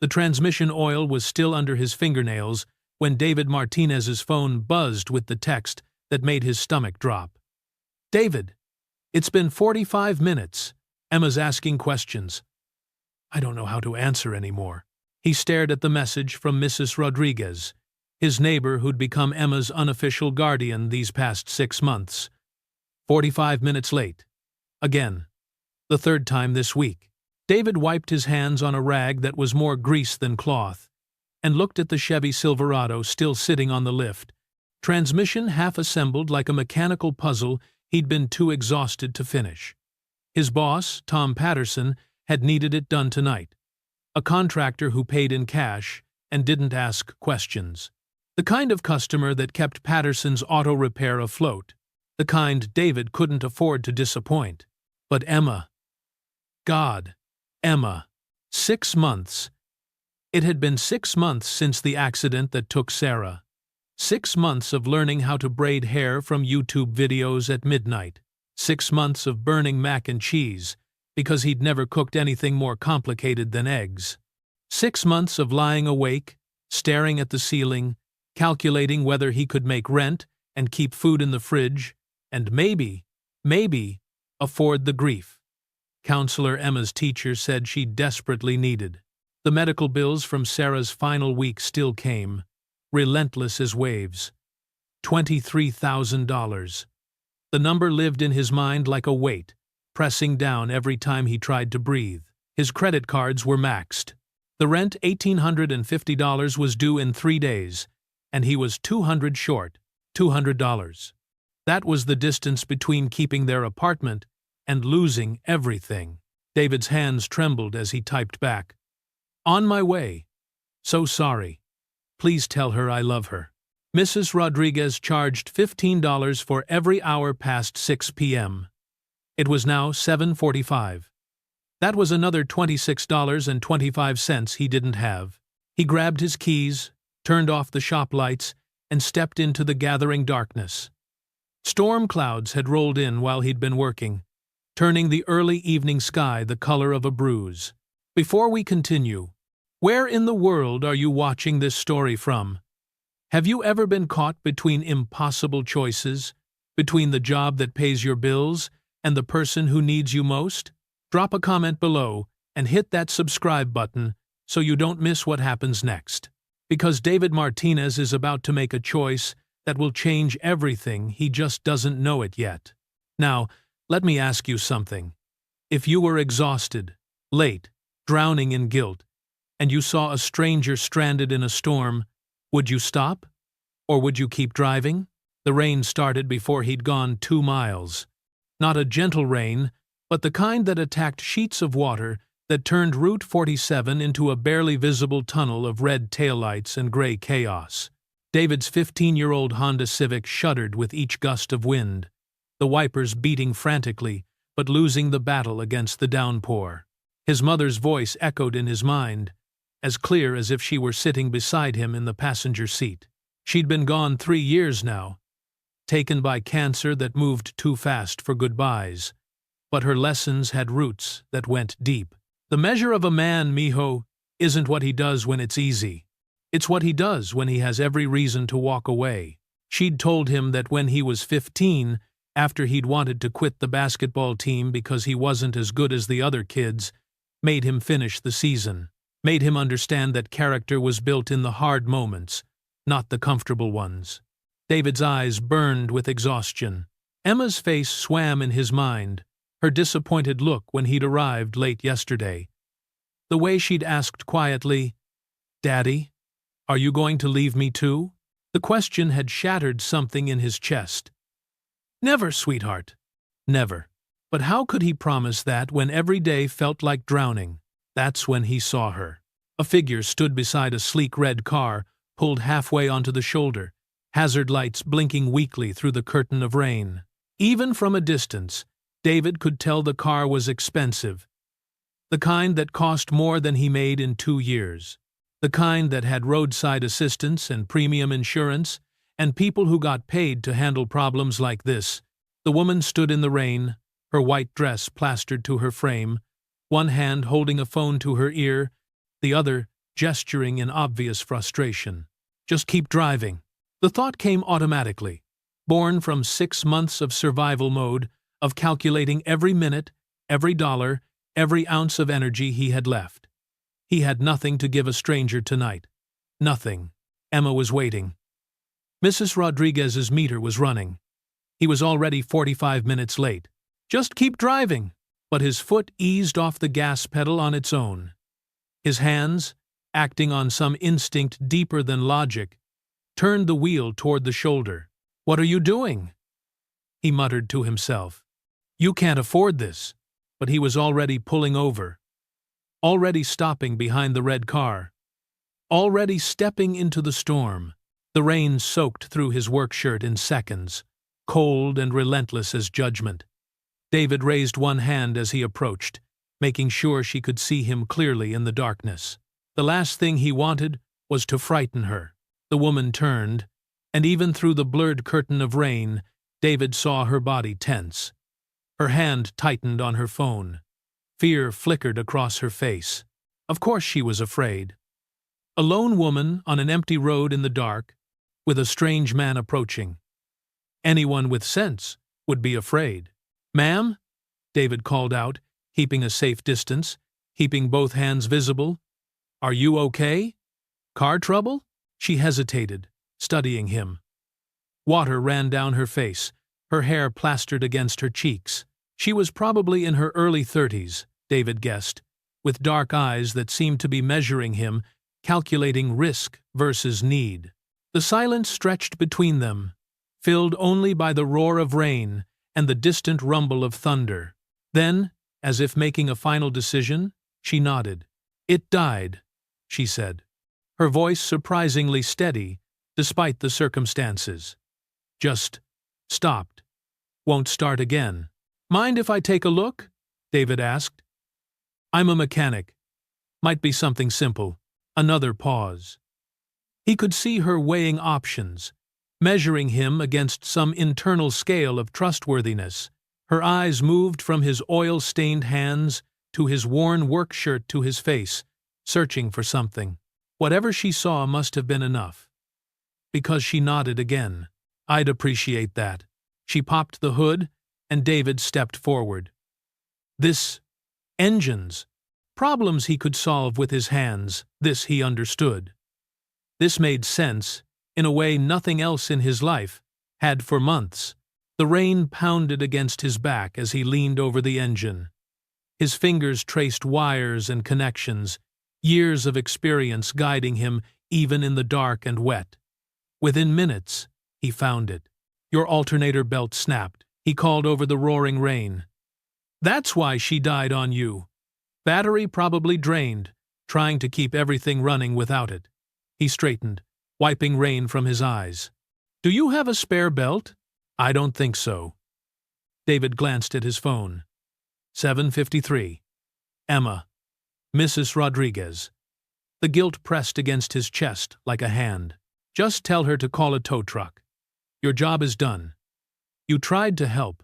The transmission oil was still under his fingernails when David Martinez's phone buzzed with the text that made his stomach drop. "David, it's been 45 minutes. Emma's asking questions." "I don't know how to answer anymore." He stared at the message from Mrs. Rodriguez, his neighbor who'd become Emma's unofficial guardian these past 6 months. 45 minutes late. Again. The third time this week. David wiped his hands on a rag that was more grease than cloth, and looked at the Chevy Silverado still sitting on the lift, transmission half-assembled like a mechanical puzzle he'd been too exhausted to finish. His boss, Tom Patterson, had needed it done tonight. A contractor who paid in cash and didn't ask questions. The kind of customer that kept Patterson's auto repair afloat. The kind David couldn't afford to disappoint. But Emma. God. Emma. 6 months. It had been 6 months since the accident that took Sarah. 6 months of learning how to braid hair from YouTube videos at midnight. 6 months of burning mac and cheese, because he'd never cooked anything more complicated than eggs. 6 months of lying awake, staring at the ceiling, calculating whether he could make rent and keep food in the fridge, and maybe, afford the grief Counselor Emma's teacher said she desperately needed. The medical bills from Sarah's final week still came, relentless as waves. $23,000. The number lived in his mind like a weight, pressing down every time he tried to breathe. His credit cards were maxed. The rent, $1,850, was due in 3 days, and he was $200 short, $200. That was the distance between keeping their apartment and losing everything. David's hands trembled as he typed back. "On my way. So sorry. Please tell her I love her." Mrs. Rodriguez charged $15 for every hour past 6 p.m. It was now 7:45. That was another $26.25 he didn't have. He grabbed his keys, turned off the shop lights, and stepped into the gathering darkness. Storm clouds had rolled in while he'd been working, turning the early evening sky the color of a bruise. Before we continue, where in the world are you watching this story from? Have you ever been caught between impossible choices, between the job that pays your bills and the person who needs you most? Drop a comment below and hit that subscribe button so you don't miss what happens next. Because David Martinez is about to make a choice that will change everything, he just doesn't know it yet. Now, let me ask you something. If you were exhausted, late, drowning in guilt, and you saw a stranger stranded in a storm, would you stop? Or would you keep driving? The rain started before he'd gone 2 miles. Not a gentle rain, but the kind that attacked sheets of water that turned Route 47 into a barely visible tunnel of red taillights and gray chaos. David's 15-year-old Honda Civic shuddered with each gust of wind, the wipers beating frantically, but losing the battle against the downpour. His mother's voice echoed in his mind, as clear as if she were sitting beside him in the passenger seat. She'd been gone 3 years now, taken by cancer that moved too fast for goodbyes, but her lessons had roots that went deep. The measure of a man, mijo, isn't what he does when it's easy. It's what he does when he has every reason to walk away. She'd told him that when he was 15, after he'd wanted to quit the basketball team because he wasn't as good as the other kids, made him finish the season, made him understand that character was built in the hard moments, not the comfortable ones. David's eyes burned with exhaustion. Emma's face swam in his mind, her disappointed look when he'd arrived late yesterday. The way she'd asked quietly, "Daddy, are you going to leave me too?" The question had shattered something in his chest. "Never, sweetheart. Never." But how could he promise that when every day felt like drowning? That's when he saw her. A figure stood beside a sleek red car, pulled halfway onto the shoulder, hazard lights blinking weakly through the curtain of rain. Even from a distance, David could tell the car was expensive. The kind that cost more than he made in 2 years. The kind that had roadside assistance and premium insurance, and people who got paid to handle problems like this. The woman stood in the rain, her white dress plastered to her frame, one hand holding a phone to her ear, the other gesturing in obvious frustration. Just keep driving. The thought came automatically, born from 6 months of survival mode, of calculating every minute, every dollar, every ounce of energy he had left. He had nothing to give a stranger tonight. Nothing. Emma was waiting. Mrs. Rodriguez's meter was running. He was already 45 minutes late. Just keep driving. But his foot eased off the gas pedal on its own. His hands, acting on some instinct deeper than logic, turned the wheel toward the shoulder. "What are you doing?" he muttered to himself. "You can't afford this." But he was already pulling over, already stopping behind the red car, already stepping into the storm. The rain soaked through his work shirt in seconds, cold and relentless as judgment. David raised one hand as he approached, making sure she could see him clearly in the darkness. The last thing he wanted was to frighten her. The woman turned, and even through the blurred curtain of rain, David saw her body tense. Her hand tightened on her phone. Fear flickered across her face. Of course she was afraid. A lone woman on an empty road in the dark, with a strange man approaching. Anyone with sense would be afraid. "Ma'am?" David called out, keeping a safe distance, keeping both hands visible. "Are you okay? Car trouble?" She hesitated, studying him. Water ran down her face, her hair plastered against her cheeks. She was probably in her early 30s, David guessed, with dark eyes that seemed to be measuring him, calculating risk versus need. The silence stretched between them, filled only by the roar of rain and the distant rumble of thunder. Then, as if making a final decision, she nodded. "It died," she said, her voice surprisingly steady despite the circumstances. "Just stopped. Won't start again." "Mind if I take a look?" David asked. "I'm a mechanic. Might be something simple." Another pause. He could see her weighing options, measuring him against some internal scale of trustworthiness. Her eyes moved from his oil-stained hands to his worn work shirt to his face, searching for something. Whatever she saw must have been enough. Because she nodded again. "I'd appreciate that." She popped the hood, and David stepped forward. Engines. Problems he could solve with his hands, this he understood. This made sense, in a way nothing else in his life had for months. The rain pounded against his back as he leaned over the engine. His fingers traced wires and connections, years of experience guiding him even in the dark and wet. Within minutes, he found it. "Your alternator belt snapped," he called over the roaring rain. "That's why she died on you. Battery probably drained, trying to keep everything running without it." He straightened, wiping rain from his eyes. "Do you have a spare belt?" "I don't think so." David glanced at his phone. 7:53. Emma. Mrs. Rodriguez. The guilt pressed against his chest like a hand. "Just tell her to call a tow truck. Your job is done. You tried to help.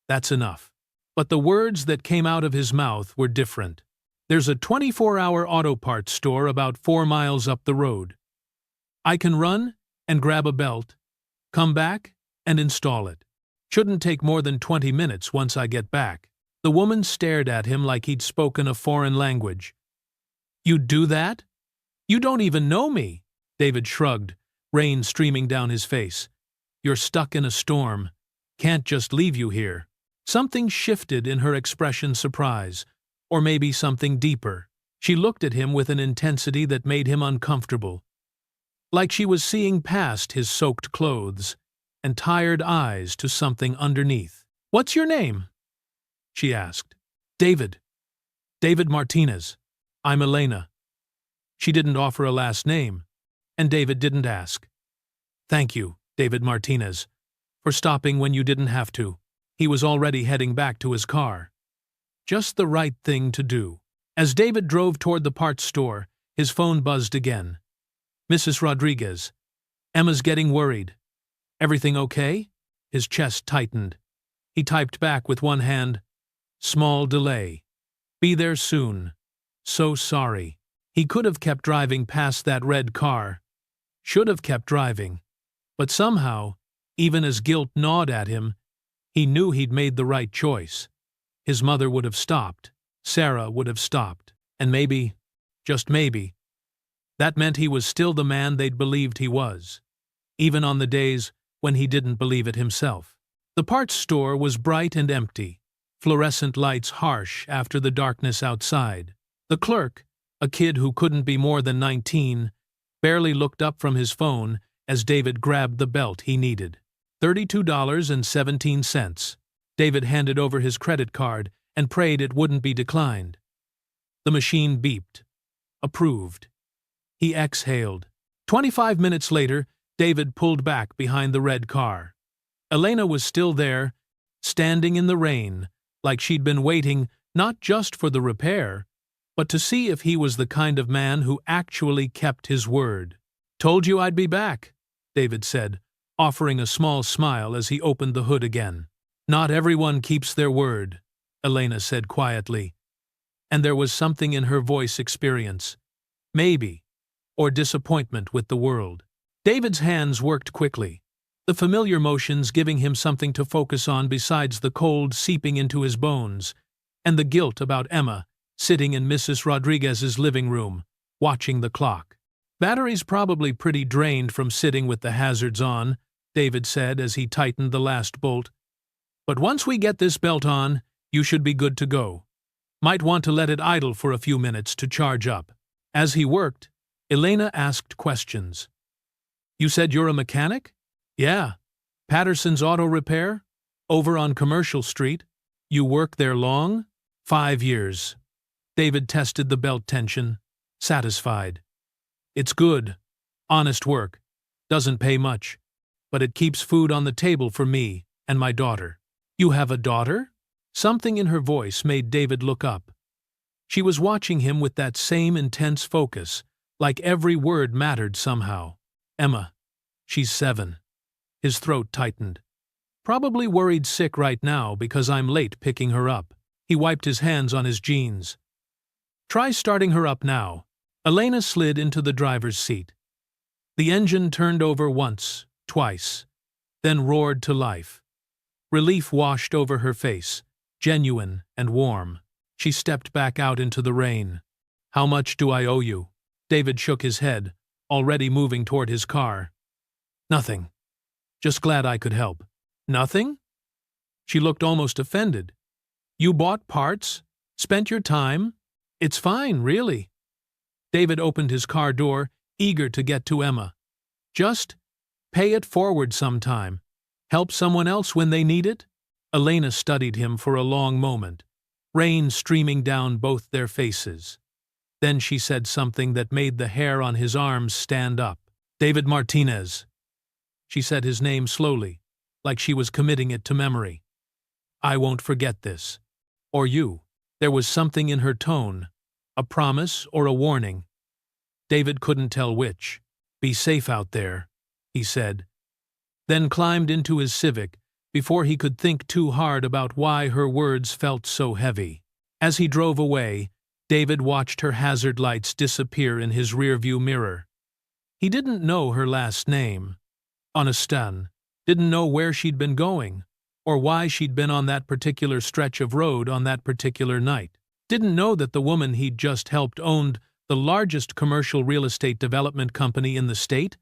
That's enough." But the words that came out of his mouth were different. "There's a 24-hour auto parts store about 4 miles up the road. I can run and grab a belt, come back and install it. Shouldn't take more than 20 minutes once I get back." The woman stared at him like he'd spoken a foreign language. "You'd do that? You don't even know me." David shrugged, rain streaming down his face. "You're stuck in a storm. Can't just leave you here." Something shifted in her expression, surprise, or maybe something deeper. She looked at him with an intensity that made him uncomfortable. Like she was seeing past his soaked clothes and tired eyes to something underneath. "What's your name?" she asked. "David. David Martinez. I'm Elena." She didn't offer a last name, and David didn't ask. "Thank you, David Martinez, for stopping when you didn't have to." He was already heading back to his car. Just the right thing to do. As David drove toward the parts store, his phone buzzed again. "Mrs. Rodriguez. Emma's getting worried. Everything okay?" His chest tightened. He typed back with one hand. "Small delay. Be there soon. So sorry." He could have kept driving past that red car. Should have kept driving. But somehow, even as guilt gnawed at him, he knew he'd made the right choice. His mother would have stopped. Sarah would have stopped. And maybe, just maybe, that meant he was still the man they'd believed he was, even on the days when he didn't believe it himself. The parts store was bright and empty, fluorescent lights harsh after the darkness outside. The clerk, a kid who couldn't be more than 19, barely looked up from his phone as David grabbed the belt he needed. $32.17. David handed over his credit card and prayed it wouldn't be declined. The machine beeped. Approved. He exhaled. 25 minutes later, David pulled back behind the red car. Elena was still there, standing in the rain, like she'd been waiting not just for the repair, but to see if he was the kind of man who actually kept his word. "Told you I'd be back," David said, offering a small smile as he opened the hood again. "Not everyone keeps their word," Elena said quietly, and there was something in her voice experience. Maybe. Or disappointment with the world. David's hands worked quickly, the familiar motions giving him something to focus on besides the cold seeping into his bones, and the guilt about Emma sitting in Mrs. Rodriguez's living room, watching the clock. "Battery's probably pretty drained from sitting with the hazards on," David said as he tightened the last bolt. "But once we get this belt on, you should be good to go. Might want to let it idle for a few minutes to charge up." As he worked, Elena asked questions. "You said you're a mechanic?" "Yeah. Patterson's Auto Repair? Over on Commercial Street. You work there long?" 5 years. David tested the belt tension, satisfied. "It's good. Honest work. Doesn't pay much. But it keeps food on the table for me and my daughter." "You have a daughter?" Something in her voice made David look up. She was watching him with that same intense focus, like every word mattered somehow. "Emma. She's 7. His throat tightened. "Probably worried sick right now because I'm late picking her up." He wiped his hands on his jeans. "Try starting her up now." Elena slid into the driver's seat. The engine turned over once, twice, then roared to life. Relief washed over her face, genuine and warm. She stepped back out into the rain. "How much do I owe you?" David shook his head, already moving toward his car. "Nothing. Just glad I could help." "Nothing?" She looked almost offended. "You bought parts? Spent your time? It's fine, really." David opened his car door, eager to get to Emma. "Just pay it forward sometime. Help someone else when they need it?" Elena studied him for a long moment, rain streaming down both their faces. Then she said something that made the hair on his arms stand up. "David Martinez." She said his name slowly, like she was committing it to memory. "I won't forget this. Or you." There was something in her tone, a promise or a warning. David couldn't tell which. "Be safe out there," he said. Then climbed into his Civic before he could think too hard about why her words felt so heavy. As he drove away, David watched her hazard lights disappear in his rearview mirror. He didn't know her last name, Anistan, didn't know where she'd been going, or why she'd been on that particular stretch of road on that particular night. Didn't know that the woman he'd just helped owned the largest commercial real estate development company in the state,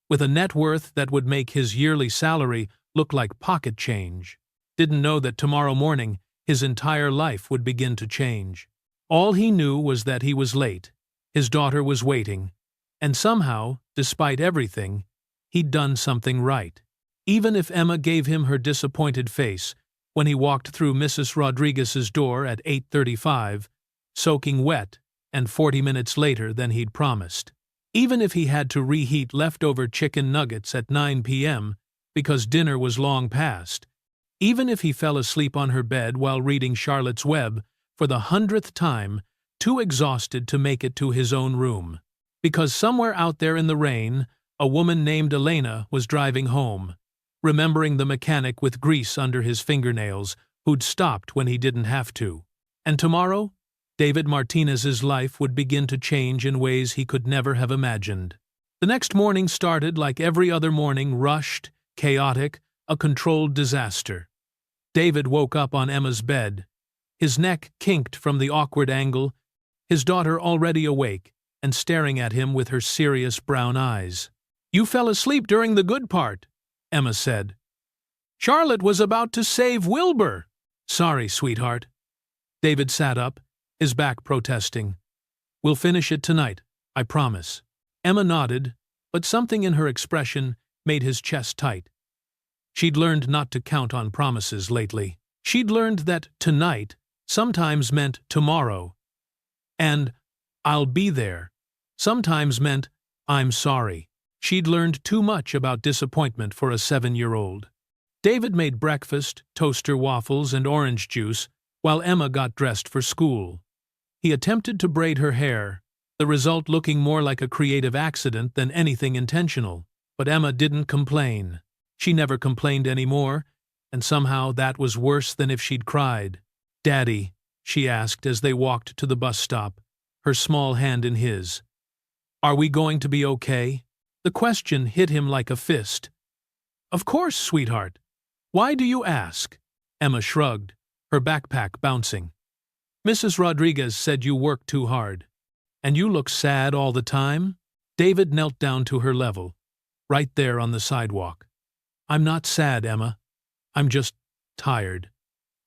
with a net worth that would make his yearly salary look like pocket change. Didn't know that tomorrow morning his entire life would begin to change. All he knew was that he was late, his daughter was waiting, and somehow, despite everything, he'd done something right. Even if Emma gave him her disappointed face when he walked through Mrs. Rodriguez's door at 8:35, soaking wet, and 40 minutes later than he'd promised. Even if he had to reheat leftover chicken nuggets at 9 p.m. because dinner was long past. Even if he fell asleep on her bed while reading Charlotte's Web for the 100th time, too exhausted to make it to his own room. Because somewhere out there in the rain, a woman named Elena was driving home, remembering the mechanic with grease under his fingernails who'd stopped when he didn't have to. And tomorrow, David Martinez's life would begin to change in ways he could never have imagined. The next morning started like every other morning, rushed, chaotic, a controlled disaster. David woke up on Emma's bed. His neck kinked from the awkward angle, his daughter already awake and staring at him with her serious brown eyes. "You fell asleep during the good part," Emma said. "Charlotte was about to save Wilbur." "Sorry, sweetheart." David sat up, his back protesting. "We'll finish it tonight, I promise." Emma nodded, but something in her expression made his chest tight. She'd learned not to count on promises lately. She'd learned that tonight sometimes meant tomorrow, and "I'll be there" sometimes meant "I'm sorry." She'd learned too much about disappointment for a 7-year-old. David made breakfast, toaster waffles, and orange juice while Emma got dressed for school. He attempted to braid her hair, the result looking more like a creative accident than anything intentional. But Emma didn't complain. She never complained anymore, and somehow that was worse than if she'd cried. "Daddy," she asked as they walked to the bus stop, her small hand in his. "Are we going to be okay?" The question hit him like a fist. "Of course, sweetheart. Why do you ask?" Emma shrugged, her backpack bouncing. "Mrs. Rodriguez said you work too hard. And you look sad all the time?" David knelt down to her level, right there on the sidewalk. "I'm not sad, Emma. I'm just tired.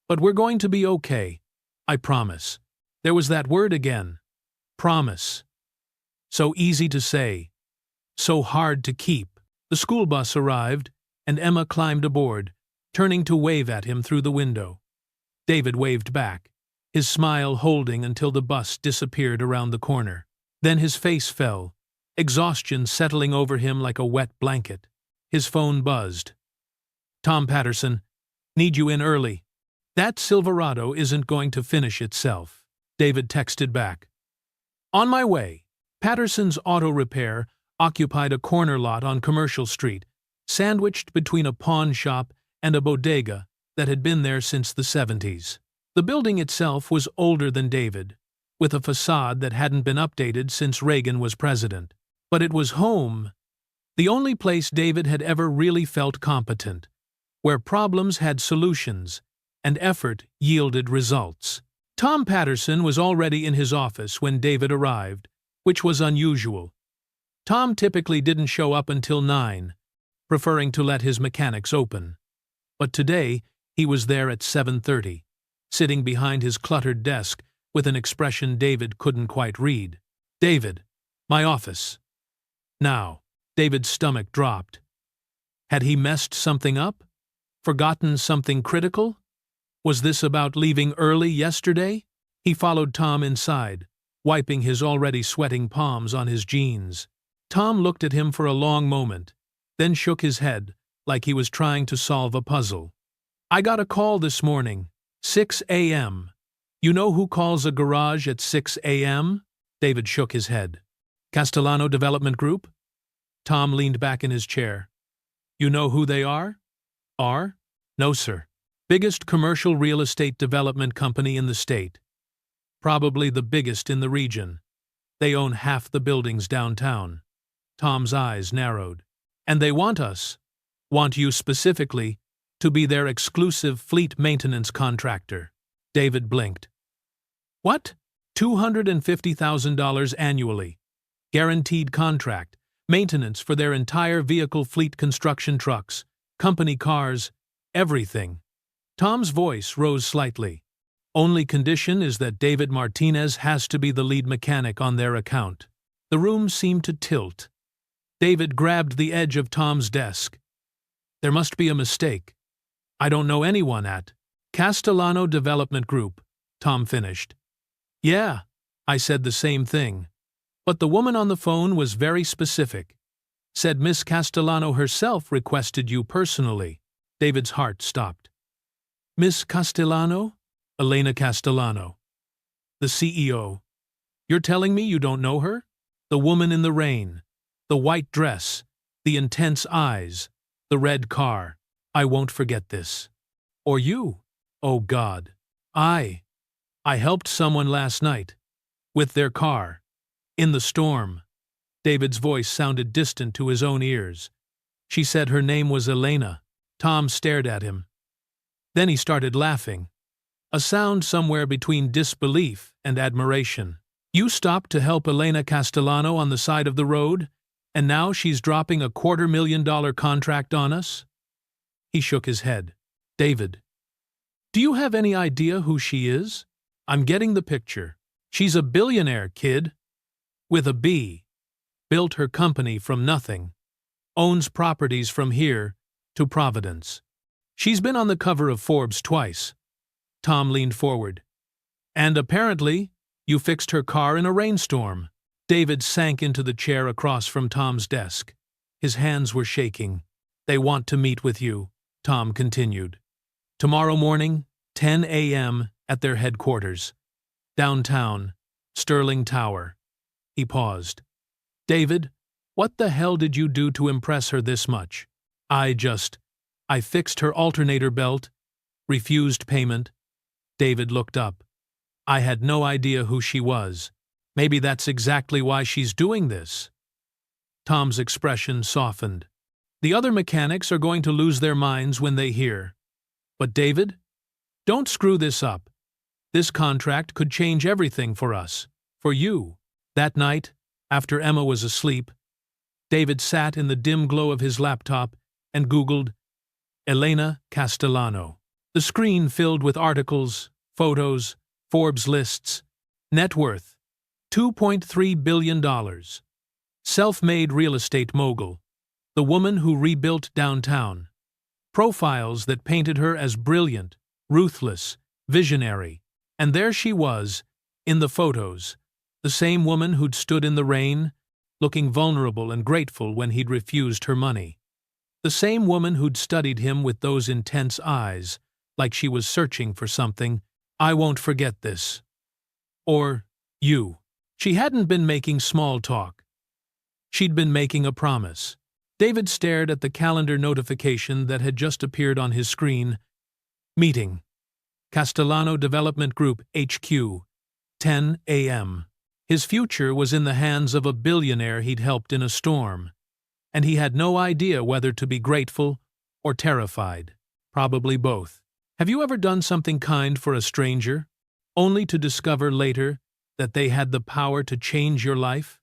But we're going to be okay. I promise." There was that word again. Promise. So easy to say. So hard to keep. The school bus arrived, and Emma climbed aboard, turning to wave at him through the window. David waved back, his smile holding until the bus disappeared around the corner. Then his face fell, exhaustion settling over him like a wet blanket. His phone buzzed. "Tom Patterson, need you in early. That Silverado isn't going to finish itself." David texted back. "On my way." Patterson's auto repair occupied a corner lot on Commercial Street, sandwiched between a pawn shop and a bodega that had been there since the 70s. The building itself was older than David, with a facade that hadn't been updated since Reagan was president. But it was home, the only place David had ever really felt competent, where problems had solutions and effort yielded results. Tom Patterson was already in his office when David arrived, which was unusual. Tom typically didn't show up until 9, preferring to let his mechanics open. But today, he was there at 7:30, sitting behind his cluttered desk with an expression David couldn't quite read. "David, my office." Now, David's stomach dropped. Had he messed something up? Forgotten something critical? Was this about leaving early yesterday? He followed Tom inside, wiping his already sweating palms on his jeans. Tom looked at him for a long moment, then shook his head like he was trying to solve a puzzle. "I got a call this morning, 6 a.m. You know who calls a garage at 6 a.m.? David shook his head. "Castellano Development Group?" Tom leaned back in his chair. "You know who they are?" "Are? No, sir. Biggest commercial real estate development company in the state. Probably the biggest in the region. They own half the buildings downtown." Tom's eyes narrowed. "And they want us, want you specifically, to be their exclusive fleet maintenance contractor." David blinked. "What?" $250,000 annually. Guaranteed contract. Maintenance for their entire vehicle fleet, construction trucks, company cars, everything. Tom's voice rose slightly. "Only condition is that David Martinez has to be the lead mechanic on their account." The room seemed to tilt. David grabbed the edge of Tom's desk. "There must be a mistake. I don't know anyone at Castellano Development Group," Tom finished. "Yeah, I said the same thing. But the woman on the phone was very specific. Said Miss Castellano herself requested you personally." David's heart stopped. "Miss Castellano?" "Elena Castellano. The CEO. You're telling me you don't know her? The woman in the rain. The white dress. The intense eyes. The red car. I won't forget this. Or you. Oh God. I I helped someone last night. With their car. In the storm. David's voice sounded distant to his own ears. She said her name was Elena. Tom stared at him. Then he started laughing. A sound somewhere between disbelief and admiration. You stopped to help Elena Castellano on the side of the road, and now she's dropping a $250,000 contract on us? He shook his head. David, do you have any idea who she is? I'm getting the picture. She's a billionaire, kid. With a B. Built her company from nothing. Owns properties from here to Providence. She's been on the cover of Forbes twice. Tom leaned forward. And apparently, you fixed her car in a rainstorm. David sank into the chair across from Tom's desk. His hands were shaking. They want to meet with you, Tom continued. Tomorrow morning, 10 a.m. at their headquarters. Downtown, Sterling Tower. He paused. David, what the hell did you do to impress her this much? I fixed her alternator belt, refused payment. David looked up. I had no idea who she was. Maybe that's exactly why she's doing this. Tom's expression softened. The other mechanics are going to lose their minds when they hear. But David, don't screw this up. This contract could change everything for us, for you. That night, after Emma was asleep, David sat in the dim glow of his laptop and Googled Elena Castellano. The screen filled with articles, photos, Forbes lists. Net worth, $2.3 billion. Self-made real estate mogul. The woman who rebuilt downtown. Profiles that painted her as brilliant, ruthless, visionary. And there she was, in the photos, the same woman who'd stood in the rain, looking vulnerable and grateful when he'd refused her money. The same woman who'd studied him with those intense eyes, like she was searching for something. I won't forget this. Or, you. She hadn't been making small talk. She'd been making a promise. David stared at the calendar notification that had just appeared on his screen. Meeting. Castellano Development Group, HQ. 10 a.m. His future was in the hands of a billionaire he'd helped in a storm. And he had no idea whether to be grateful or terrified. Probably both. Have you ever done something kind for a stranger, only to discover later that they had the power to change your life?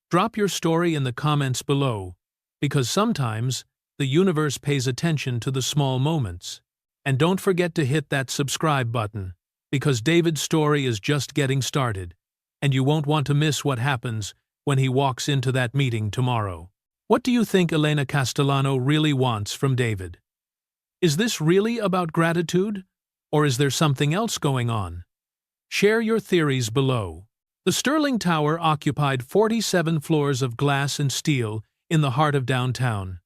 Drop your story in the comments below, because sometimes the universe pays attention to the small moments. And don't forget to hit that subscribe button, because David's story is just getting started, and you won't want to miss what happens when he walks into that meeting tomorrow. What do you think Elena Castellano really wants from David? Is this really about gratitude, or is there something else going on? Share your theories below. The Sterling Tower occupied 47 floors of glass and steel in the heart of downtown,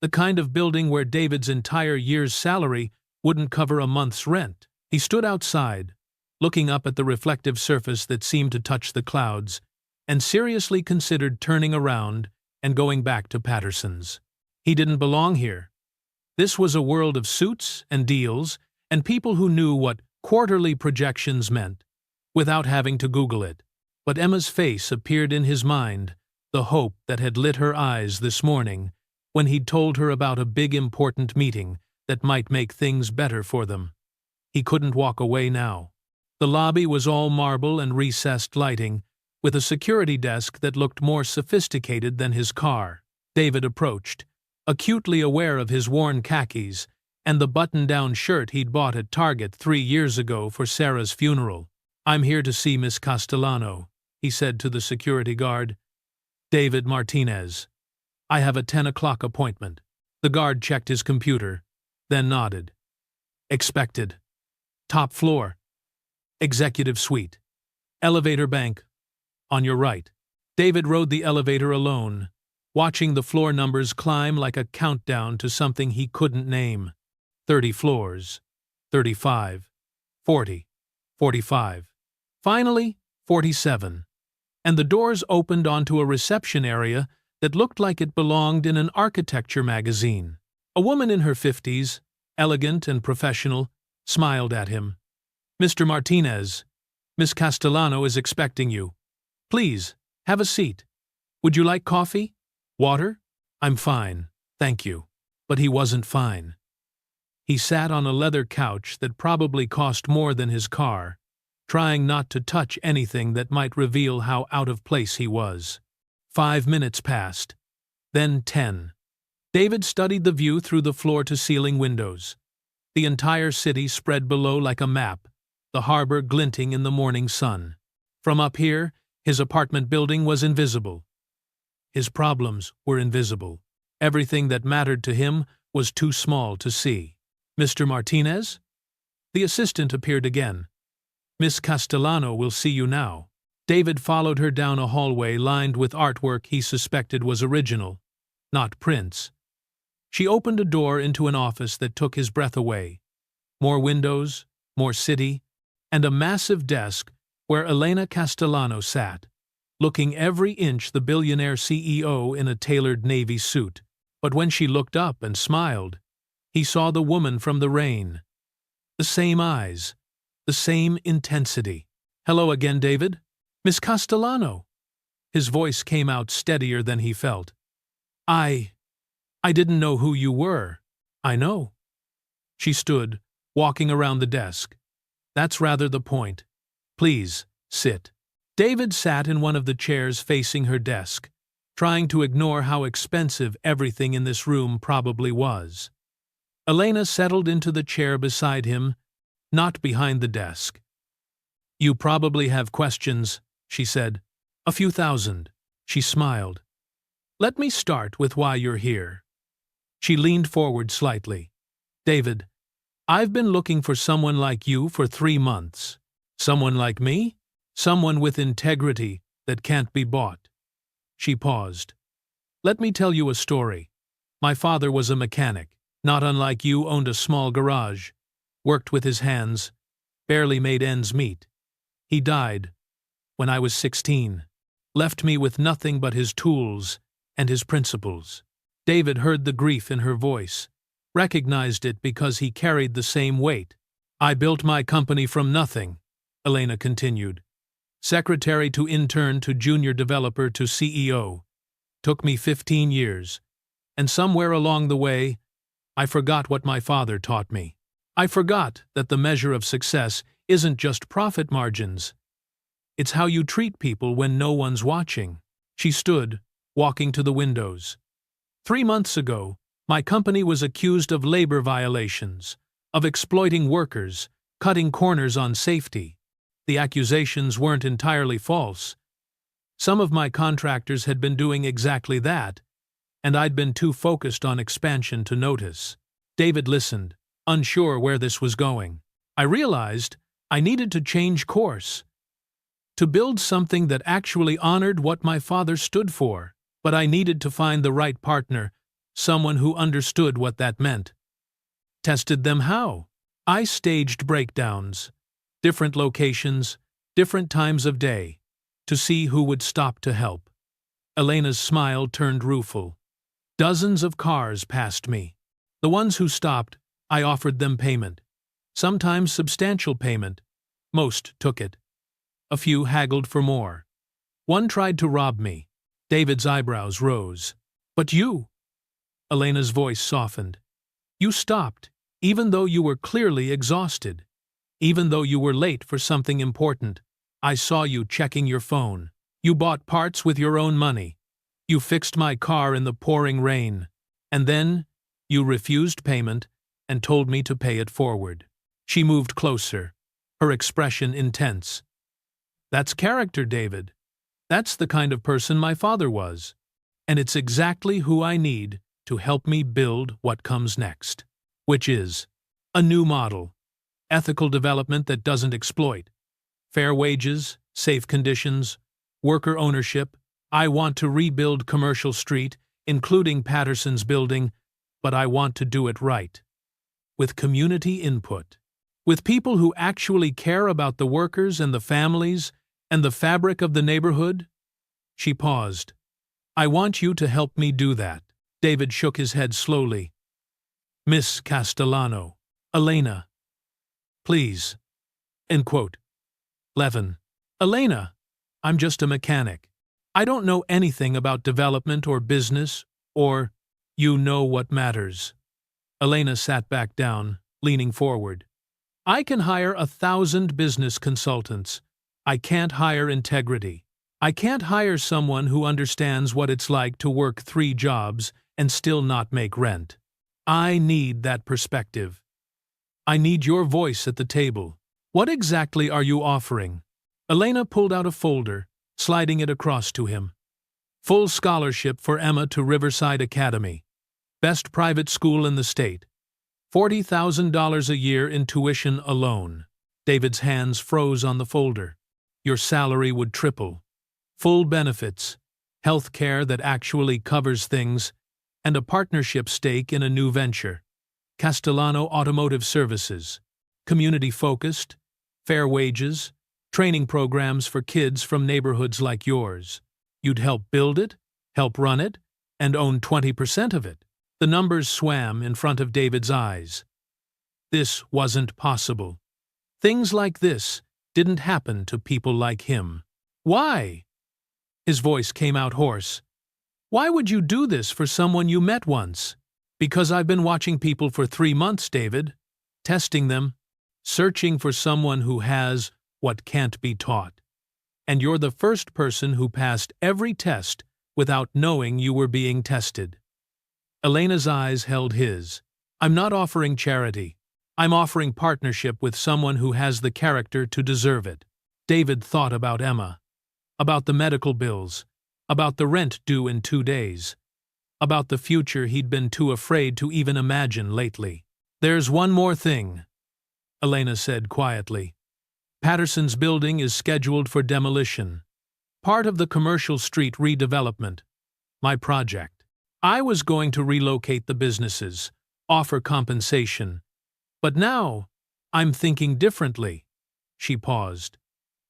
the kind of building where David's entire year's salary wouldn't cover a month's rent. He stood outside, looking up at the reflective surface that seemed to touch the clouds, and seriously considered turning around and going back to Patterson's. He didn't belong here. This was a world of suits and deals and people who knew what quarterly projections meant, without having to Google it. But Emma's face appeared in his mind, the hope that had lit her eyes this morning when he'd told her about a big important meeting that might make things better for them. He couldn't walk away now. The lobby was all marble and recessed lighting, with a security desk that looked more sophisticated than his car. David approached, acutely aware of his worn khakis and the button-down shirt he'd bought at Target 3 years ago for Sarah's funeral. I'm here to see Miss Castellano, he said to the security guard. David Martinez. I have a 10 o'clock appointment. The guard checked his computer, then nodded. Expected. Top floor. Executive suite. Elevator bank. On your right. David rode the elevator alone, watching the floor numbers climb like a countdown to something he couldn't name. 30 floors. 35. 40. 45. Finally, 47. And the doors opened onto a reception area that looked like it belonged in an architecture magazine. A woman in her 50s, elegant and professional, smiled at him. Mr. Martinez, Miss Castellano is expecting you. Please, have a seat. Would you like coffee? Water? I'm fine, thank you. But he wasn't fine. He sat on a leather couch that probably cost more than his car, trying not to touch anything that might reveal how out of place he was. 5 minutes passed. Then 10. David studied the view through the floor-to-ceiling windows. The entire city spread below like a map, the harbor glinting in the morning sun. From up here, his apartment building was invisible. His problems were invisible. Everything that mattered to him was too small to see. Mr. Martinez? The assistant appeared again. Miss Castellano will see you now. David followed her down a hallway lined with artwork he suspected was original, not prints. She opened a door into an office that took his breath away. More windows, more city, and a massive desk where Elena Castellano sat, looking every inch the billionaire CEO in a tailored navy suit. But when she looked up and smiled, he saw the woman from the rain. The same eyes, the same intensity. Hello again, David. Miss Castellano. His voice came out steadier than he felt. I didn't know who you were. I know. She stood, walking around the desk. That's rather the point. Please, sit. David sat in one of the chairs facing her desk, trying to ignore how expensive everything in this room probably was. Elena settled into the chair beside him, not behind the desk. You probably have questions, she said. A few thousand. She smiled. Let me start with why you're here. She leaned forward slightly. David, I've been looking for someone like you for 3 months. Someone like me? Someone with integrity that can't be bought. She paused. Let me tell you a story. My father was a mechanic, not unlike you, owned a small garage, worked with his hands, barely made ends meet. He died when I was 16, left me with nothing but his tools and his principles. David heard the grief in her voice, recognized it because he carried the same weight. I built my company from nothing, Elena continued. Secretary to intern to junior developer to CEO. Took me 15 years. And somewhere along the way, I forgot what my father taught me. I forgot that the measure of success isn't just profit margins. It's how you treat people when no one's watching. She stood, walking to the windows. 3 months ago, my company was accused of labor violations, of exploiting workers, cutting corners on safety. The accusations weren't entirely false. Some of my contractors had been doing exactly that, and I'd been too focused on expansion to notice. David listened, unsure where this was going. I realized I needed to change course, to build something that actually honored what my father stood for, but I needed to find the right partner, someone who understood what that meant. Tested them how? I staged breakdowns, different locations, different times of day, to see who would stop to help. Elena's smile turned rueful. Dozens of cars passed me. The ones who stopped, I offered them payment. Sometimes substantial payment. Most took it. A few haggled for more. One tried to rob me. David's eyebrows rose. But you? Elena's voice softened. You stopped, even though you were clearly exhausted. Even though you were late for something important. I saw you checking your phone. You bought parts with your own money. You fixed my car in the pouring rain. And then, you refused payment and told me to pay it forward. She moved closer, her expression intense. That's character, David. That's the kind of person my father was. And it's exactly who I need to help me build what comes next. Which is a new model. Ethical development that doesn't exploit. Fair wages, safe conditions, worker ownership. I want to rebuild Commercial Street, including Patterson's building, but I want to do it right. With community input. With people who actually care about the workers and the families and the fabric of the neighborhood. She paused. I want you to help me do that. David shook his head slowly. Miss Castellano. Elena. Please. End quote. 11. Elena, I'm just a mechanic. I don't know anything about development or business or, you know what matters. Elena sat back down, leaning forward. I can hire 1,000 business consultants. I can't hire integrity. I can't hire someone who understands what it's like to work 3 jobs and still not make rent. I need that perspective. I need your voice at the table. What exactly are you offering? Elena pulled out a folder, sliding it across to him. Full scholarship for Emma to Riverside Academy. Best private school in the state. $40,000 a year in tuition alone. David's hands froze on the folder. Your salary would triple. Full benefits, health care that actually covers things, and a partnership stake in a new venture. Castellano Automotive Services. Community-focused, fair wages, training programs for kids from neighborhoods like yours. You'd help build it, help run it, and own 20% of it. The numbers swam in front of David's eyes. This wasn't possible. Things like this didn't happen to people like him. Why? His voice came out hoarse. Why would you do this for someone you met once? Because I've been watching people for 3 months, David. Testing them. Searching for someone who has what can't be taught. And you're the first person who passed every test without knowing you were being tested. Elena's eyes held his. I'm not offering charity. I'm offering partnership with someone who has the character to deserve it. David thought about Emma. About the medical bills. About the rent due in 2 days. About the future he'd been too afraid to even imagine lately. There's one more thing, Elena said quietly. Patterson's building is scheduled for demolition. Part of the Commercial Street redevelopment. My project. I was going to relocate the businesses, offer compensation. But now, I'm thinking differently. She paused.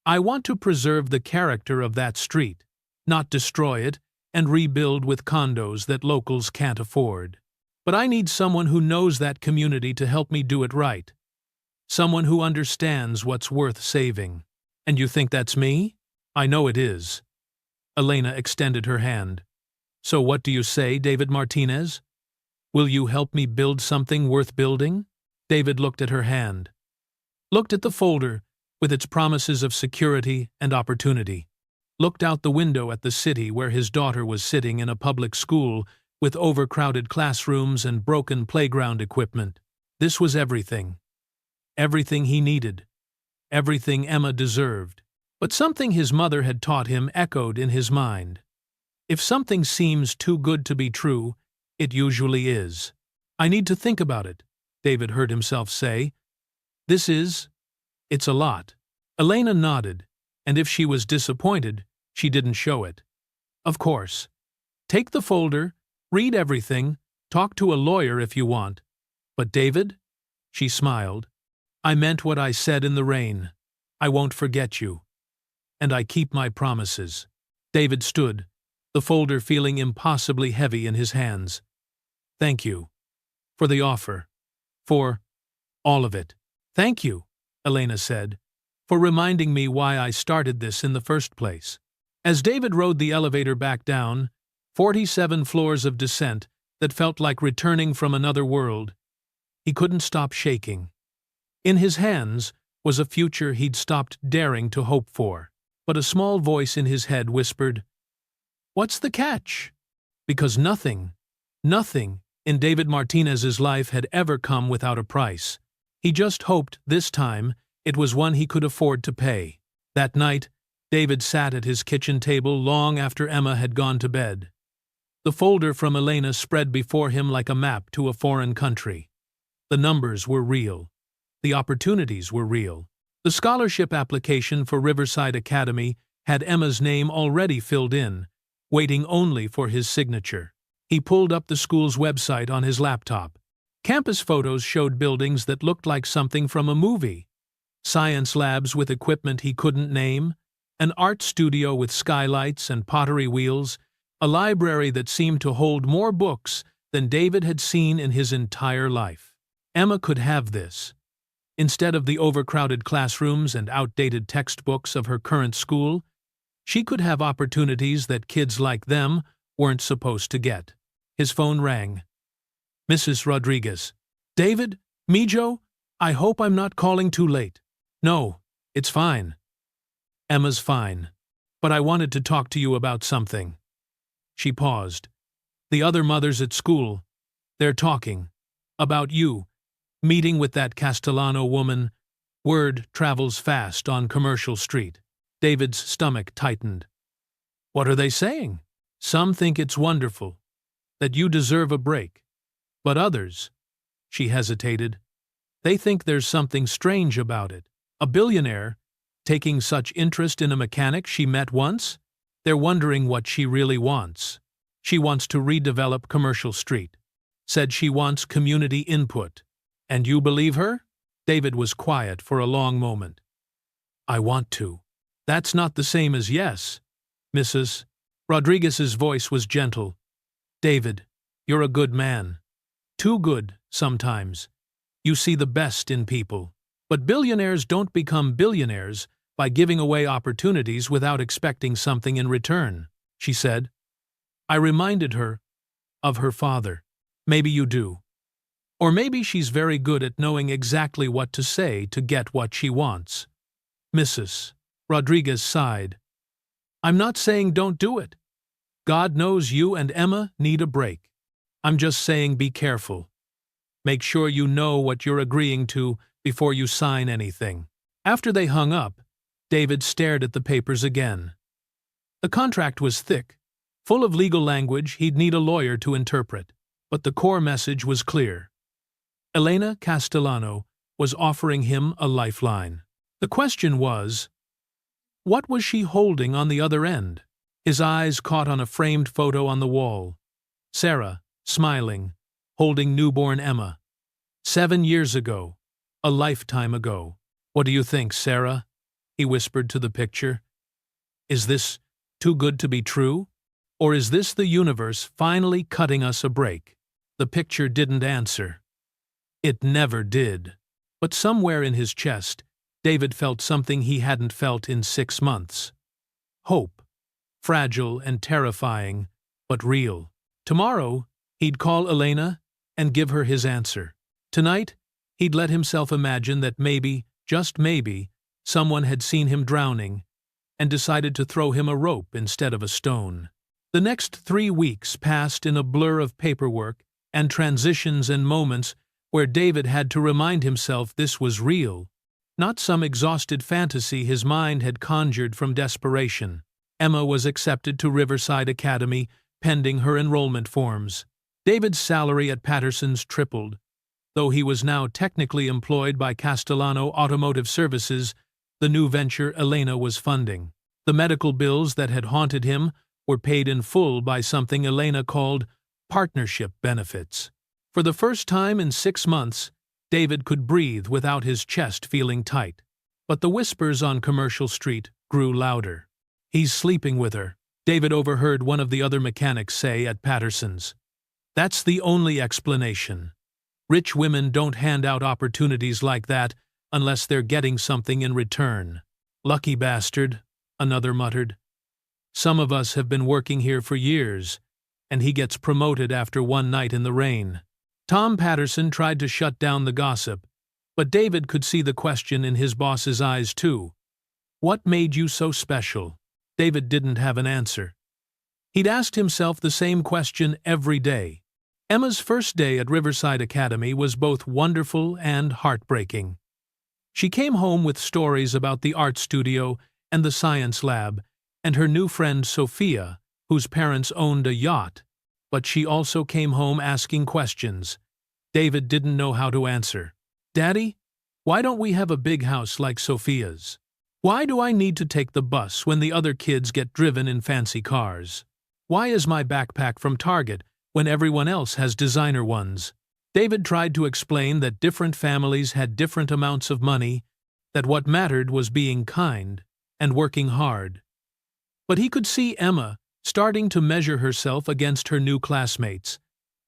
I want to preserve the character of that street, not destroy it and rebuild with condos that locals can't afford. But I need someone who knows that community to help me do it right. Someone who understands what's worth saving. And you think that's me? I know it is. Elena extended her hand. So what do you say, David Martinez? Will you help me build something worth building? David looked at her hand. Looked at the folder, with its promises of security and opportunity. Looked out the window at the city where his daughter was sitting in a public school with overcrowded classrooms and broken playground equipment. This was everything. Everything he needed. Everything Emma deserved. But something his mother had taught him echoed in his mind. If something seems too good to be true, it usually is. I need to think about it, David heard himself say. It's a lot. Elena nodded, and if she was disappointed, she didn't show it. Of course. Take the folder, read everything, talk to a lawyer if you want. But David? She smiled. I meant what I said in the rain. I won't forget you. And I keep my promises. David stood, the folder feeling impossibly heavy in his hands. Thank you. For the offer. For all of it. Thank you, Elena said, for reminding me why I started this in the first place. As David rode the elevator back down, 47 floors of descent that felt like returning from another world, he couldn't stop shaking. In his hands was a future he'd stopped daring to hope for, but a small voice in his head whispered, What's the catch? Because nothing in David Martinez's life had ever come without a price. He just hoped this time it was one he could afford to pay. That night, David sat at his kitchen table long after Emma had gone to bed. The folder from Elena spread before him like a map to a foreign country. The numbers were real. The opportunities were real. The scholarship application for Riverside Academy had Emma's name already filled in, waiting only for his signature. He pulled up the school's website on his laptop. Campus photos showed buildings that looked like something from a movie. Science labs with equipment he couldn't name, an art studio with skylights and pottery wheels, a library that seemed to hold more books than David had seen in his entire life. Emma could have this. Instead of the overcrowded classrooms and outdated textbooks of her current school, she could have opportunities that kids like them weren't supposed to get. His phone rang. Mrs. Rodriguez. David? Mijo? I hope I'm not calling too late. No, it's fine. Emma's fine. But I wanted to talk to you about something. She paused. The other mothers at school, they're talking. About you. Meeting with that Castellano woman. Word travels fast on Commercial Street. David's stomach tightened. What are they saying? Some think it's wonderful. That you deserve a break. But others, she hesitated, they think there's something strange about it. A billionaire, taking such interest in a mechanic she met once? They're wondering what she really wants. She wants to redevelop Commercial Street. Said she wants community input. And you believe her? David was quiet for a long moment. I want to. That's not the same as yes. Mrs. Rodriguez's voice was gentle. David, you're a good man. Too good, sometimes. You see the best in people. But billionaires don't become billionaires by giving away opportunities without expecting something in return, she said. I reminded her of her father. Maybe you do. Or maybe she's very good at knowing exactly what to say to get what she wants. Mrs. Rodriguez sighed. I'm not saying don't do it. God knows you and Emma need a break. I'm just saying be careful. Make sure you know what you're agreeing to before you sign anything. After they hung up, David stared at the papers again. The contract was thick, full of legal language he'd need a lawyer to interpret, but the core message was clear. Elena Castellano was offering him a lifeline. The question was, what was she holding on the other end? His eyes caught on a framed photo on the wall. Sarah, smiling, holding newborn Emma. 7 years ago. A lifetime ago. What do you think, Sarah? He whispered to the picture. Is this too good to be true? Or is this the universe finally cutting us a break? The picture didn't answer. It never did. But somewhere in his chest, David felt something he hadn't felt in 6 months. Hope. Fragile and terrifying, but real. Tomorrow, he'd call Elena and give her his answer. Tonight, he'd let himself imagine that maybe, just maybe, someone had seen him drowning and decided to throw him a rope instead of a stone. The next 3 weeks passed in a blur of paperwork and transitions and moments where David had to remind himself this was real, not some exhausted fantasy his mind had conjured from desperation. Emma was accepted to Riverside Academy, pending her enrollment forms. David's salary at Patterson's tripled. Though he was now technically employed by Castellano Automotive Services, the new venture Elena was funding. The medical bills that had haunted him were paid in full by something Elena called partnership benefits. For the first time in 6 months, David could breathe without his chest feeling tight. But the whispers on Commercial Street grew louder. He's sleeping with her, David overheard one of the other mechanics say at Patterson's. That's the only explanation. Rich women don't hand out opportunities like that unless they're getting something in return. Lucky bastard, another muttered. Some of us have been working here for years, and he gets promoted after one night in the rain. Tom Patterson tried to shut down the gossip, but David could see the question in his boss's eyes too. What made you so special? David didn't have an answer. He'd asked himself the same question every day. Emma's first day at Riverside Academy was both wonderful and heartbreaking. She came home with stories about the art studio and the science lab, and her new friend Sophia, whose parents owned a yacht. But she also came home asking questions. David didn't know how to answer. Daddy, why don't we have a big house like Sophia's? Why do I need to take the bus when the other kids get driven in fancy cars? Why is my backpack from Target when everyone else has designer ones? David tried to explain that different families had different amounts of money, that what mattered was being kind and working hard. But he could see Emma starting to measure herself against her new classmates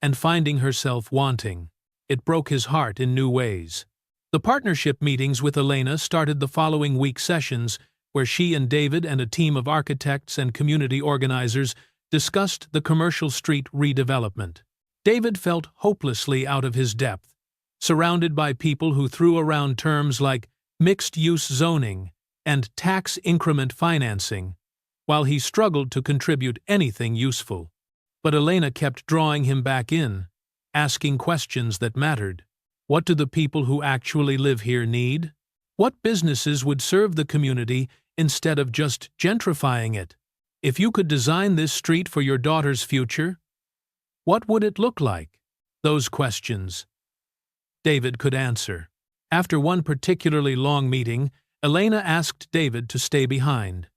and finding herself wanting. It broke his heart in new ways. The partnership meetings with Elena started the following week sessions where she and David and a team of architects and community organizers discussed the commercial street redevelopment. David felt hopelessly out of his depth, surrounded by people who threw around terms like mixed-use zoning and tax increment financing, while he struggled to contribute anything useful. But Elena kept drawing him back in, asking questions that mattered. What do the people who actually live here need? What businesses would serve the community instead of just gentrifying it? If you could design this street for your daughter's future, what would it look like? Those questions David could answer. After one particularly long meeting, Elena asked David to stay behind.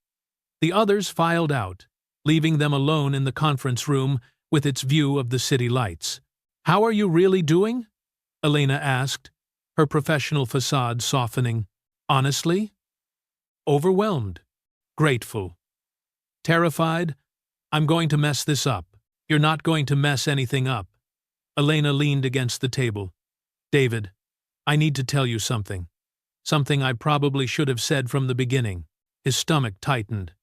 The others filed out, leaving them alone in the conference room with its view of the city lights. "How are you really doing?" Elena asked, her professional facade softening. "Honestly?" "Overwhelmed. Grateful. Terrified? I'm going to mess this up." "You're not going to mess anything up." Elena leaned against the table. "David, I need to tell you something. Something I probably should have said from the beginning." His stomach tightened.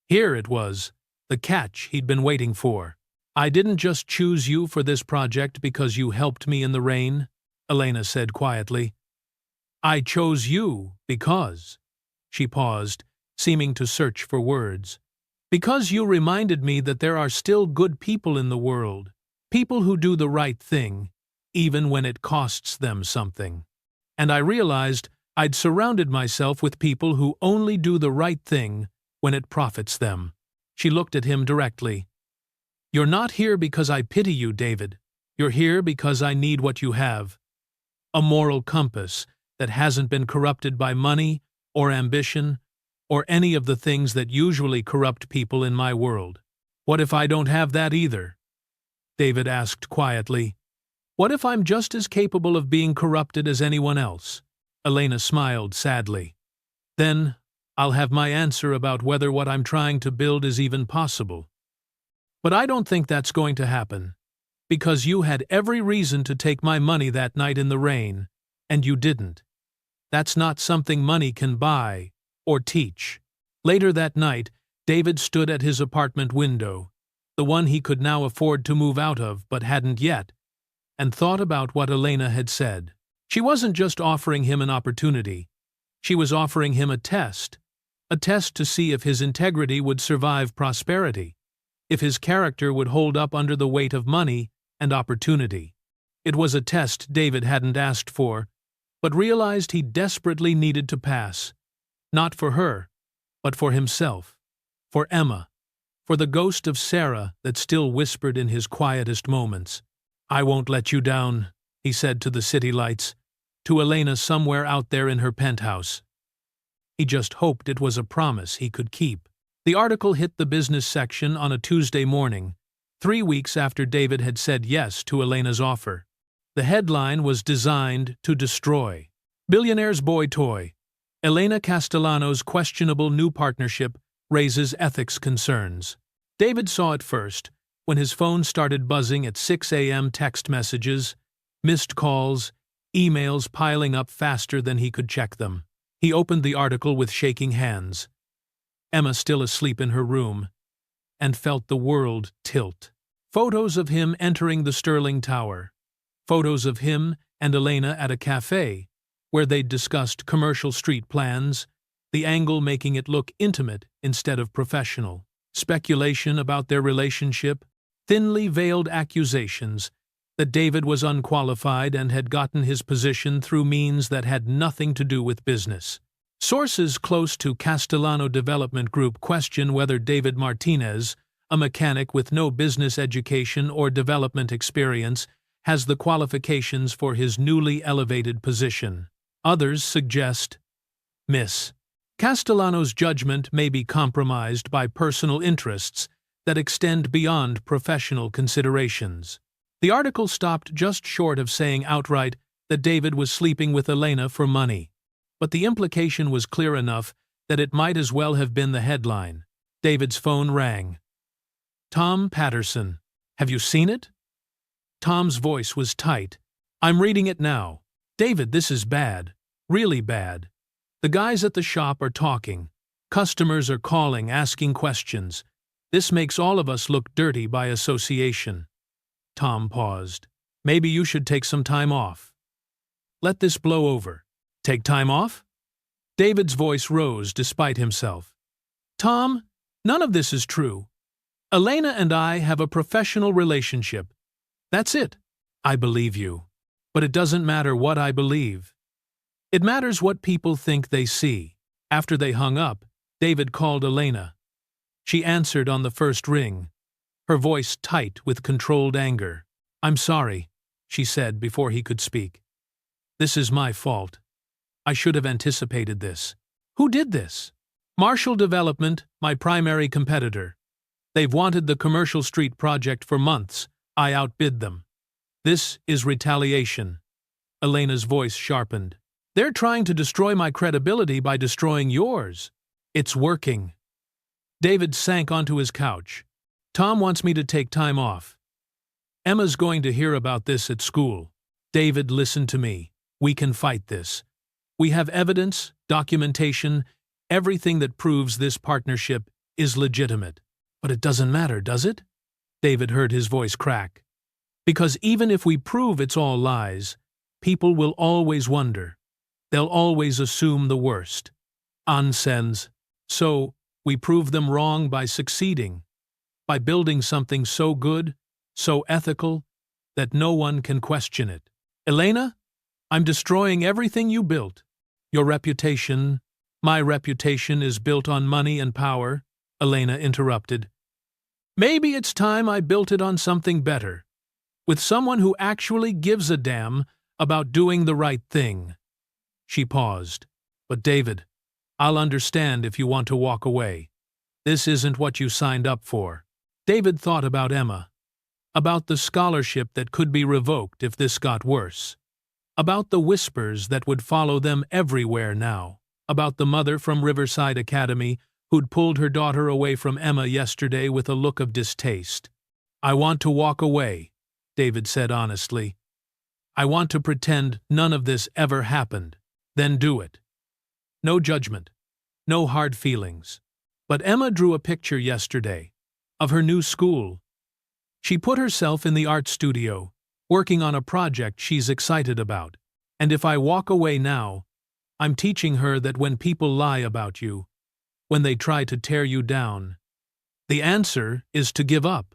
Here it was, the catch he'd been waiting for. "I didn't just choose you for this project because you helped me in the rain," Elena said quietly. "I chose you because—" She paused, seeming to search for words. "Because you reminded me that there are still good people in the world, people who do the right thing, even when it costs them something. And I realized I'd surrounded myself with people who only do the right thing when it profits them." She looked at him directly. "You're not here because I pity you, David. You're here because I need what you have. A moral compass that hasn't been corrupted by money or ambition or any of the things that usually corrupt people in my world." "What if I don't have that either?" David asked quietly. "What if I'm just as capable of being corrupted as anyone else?" Elena smiled sadly. "Then I'll have my answer about whether what I'm trying to build is even possible. But I don't think that's going to happen, because you had every reason to take my money that night in the rain, and you didn't. That's not something money can buy or teach." Later that night, David stood at his apartment window, the one he could now afford to move out of but hadn't yet, and thought about what Elena had said. She wasn't just offering him an opportunity. She was offering him a test to see if his integrity would survive prosperity, if his character would hold up under the weight of money and opportunity. It was a test David hadn't asked for, but realized he desperately needed to pass. Not for her, but for himself, for Emma, for the ghost of Sarah that still whispered in his quietest moments. "I won't let you down," he said to the city lights, to Elena somewhere out there in her penthouse. He just hoped it was a promise he could keep. The article hit the business section on a Tuesday morning, 3 weeks after David had said yes to Elena's offer. The headline was designed to destroy. "Billionaire's boy toy. Elena Castellano's questionable new partnership raises ethics concerns." David saw it first, when his phone started buzzing at 6 a.m. text messages, missed calls, emails piling up faster than he could check them. He opened the article with shaking hands. Emma still asleep in her room, and felt the world tilt. Photos of him entering the Sterling Tower. Photos of him and Elena at a cafe, where they'd discussed commercial street plans, the angle making it look intimate instead of professional. Speculation about their relationship, thinly veiled accusations that David was unqualified and had gotten his position through means that had nothing to do with business. Sources close to Castellano Development Group question whether David Martinez, a mechanic with no business education or development experience, has the qualifications for his newly elevated position. Others suggest, Miss Castellano's judgment may be compromised by personal interests that extend beyond professional considerations. The article stopped just short of saying outright that David was sleeping with Elena for money, but the implication was clear enough that it might as well have been the headline. David's phone rang. "Tom Patterson. Have you seen it?" Tom's voice was tight. "I'm reading it now." David, this is bad. Really bad. The guys at the shop are talking. Customers are calling, asking questions. This makes all of us look dirty by association. Tom paused. Maybe you should take some time off. Let this blow over. Take time off? David's voice rose despite himself. Tom, none of this is true. Elena and I have a professional relationship. That's it. I believe you. But it doesn't matter what I believe. It matters what people think they see. After they hung up, David called Elena. She answered on the first ring, her voice tight with controlled anger. I'm sorry, she said before he could speak. This is my fault. I should have anticipated this. Who did this? Marshall Development, my primary competitor. They've wanted the Commercial Street project for months. I outbid them. This is retaliation. Elena's voice sharpened. They're trying to destroy my credibility by destroying yours. It's working. David sank onto his couch. Tom wants me to take time off. Emma's going to hear about this at school. David, listen to me. We can fight this. We have evidence, documentation, everything that proves this partnership is legitimate. But it doesn't matter, does it? David heard his voice crack. Because even if we prove it's all lies, people will always wonder. They'll always assume the worst. Nonsense. So, we prove them wrong by succeeding, by building something so good, so ethical, that no one can question it. Elena, I'm destroying everything you built. Your reputation, my reputation is built on money and power, Elena interrupted. Maybe it's time I built it on something better, with someone who actually gives a damn about doing the right thing. She paused. But David, I'll understand if you want to walk away. This isn't what you signed up for. David thought about Emma, about the scholarship that could be revoked if this got worse, about the whispers that would follow them everywhere now, about the mother from Riverside Academy who'd pulled her daughter away from Emma yesterday with a look of distaste. I want to walk away, David said honestly. I want to pretend none of this ever happened. Then do it. No judgment, no hard feelings. But Emma drew a picture yesterday of her new school. She put herself in the art studio, working on a project she's excited about. And if I walk away now, I'm teaching her that when people lie about you, when they try to tear you down, the answer is to give up.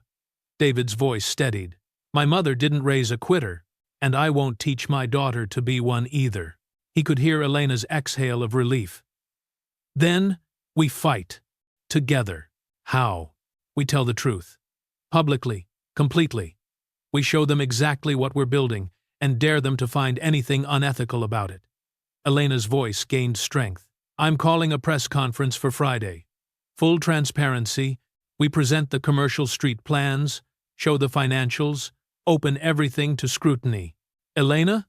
David's voice steadied. My mother didn't raise a quitter, and I won't teach my daughter to be one either. He could hear Elena's exhale of relief. Then, we fight. Together. How? We tell the truth. Publicly. Completely. We show them exactly what we're building, and dare them to find anything unethical about it. Elena's voice gained strength. I'm calling a press conference for Friday. Full transparency. We present the Commercial Street plans, show the financials, open everything to scrutiny. Elena?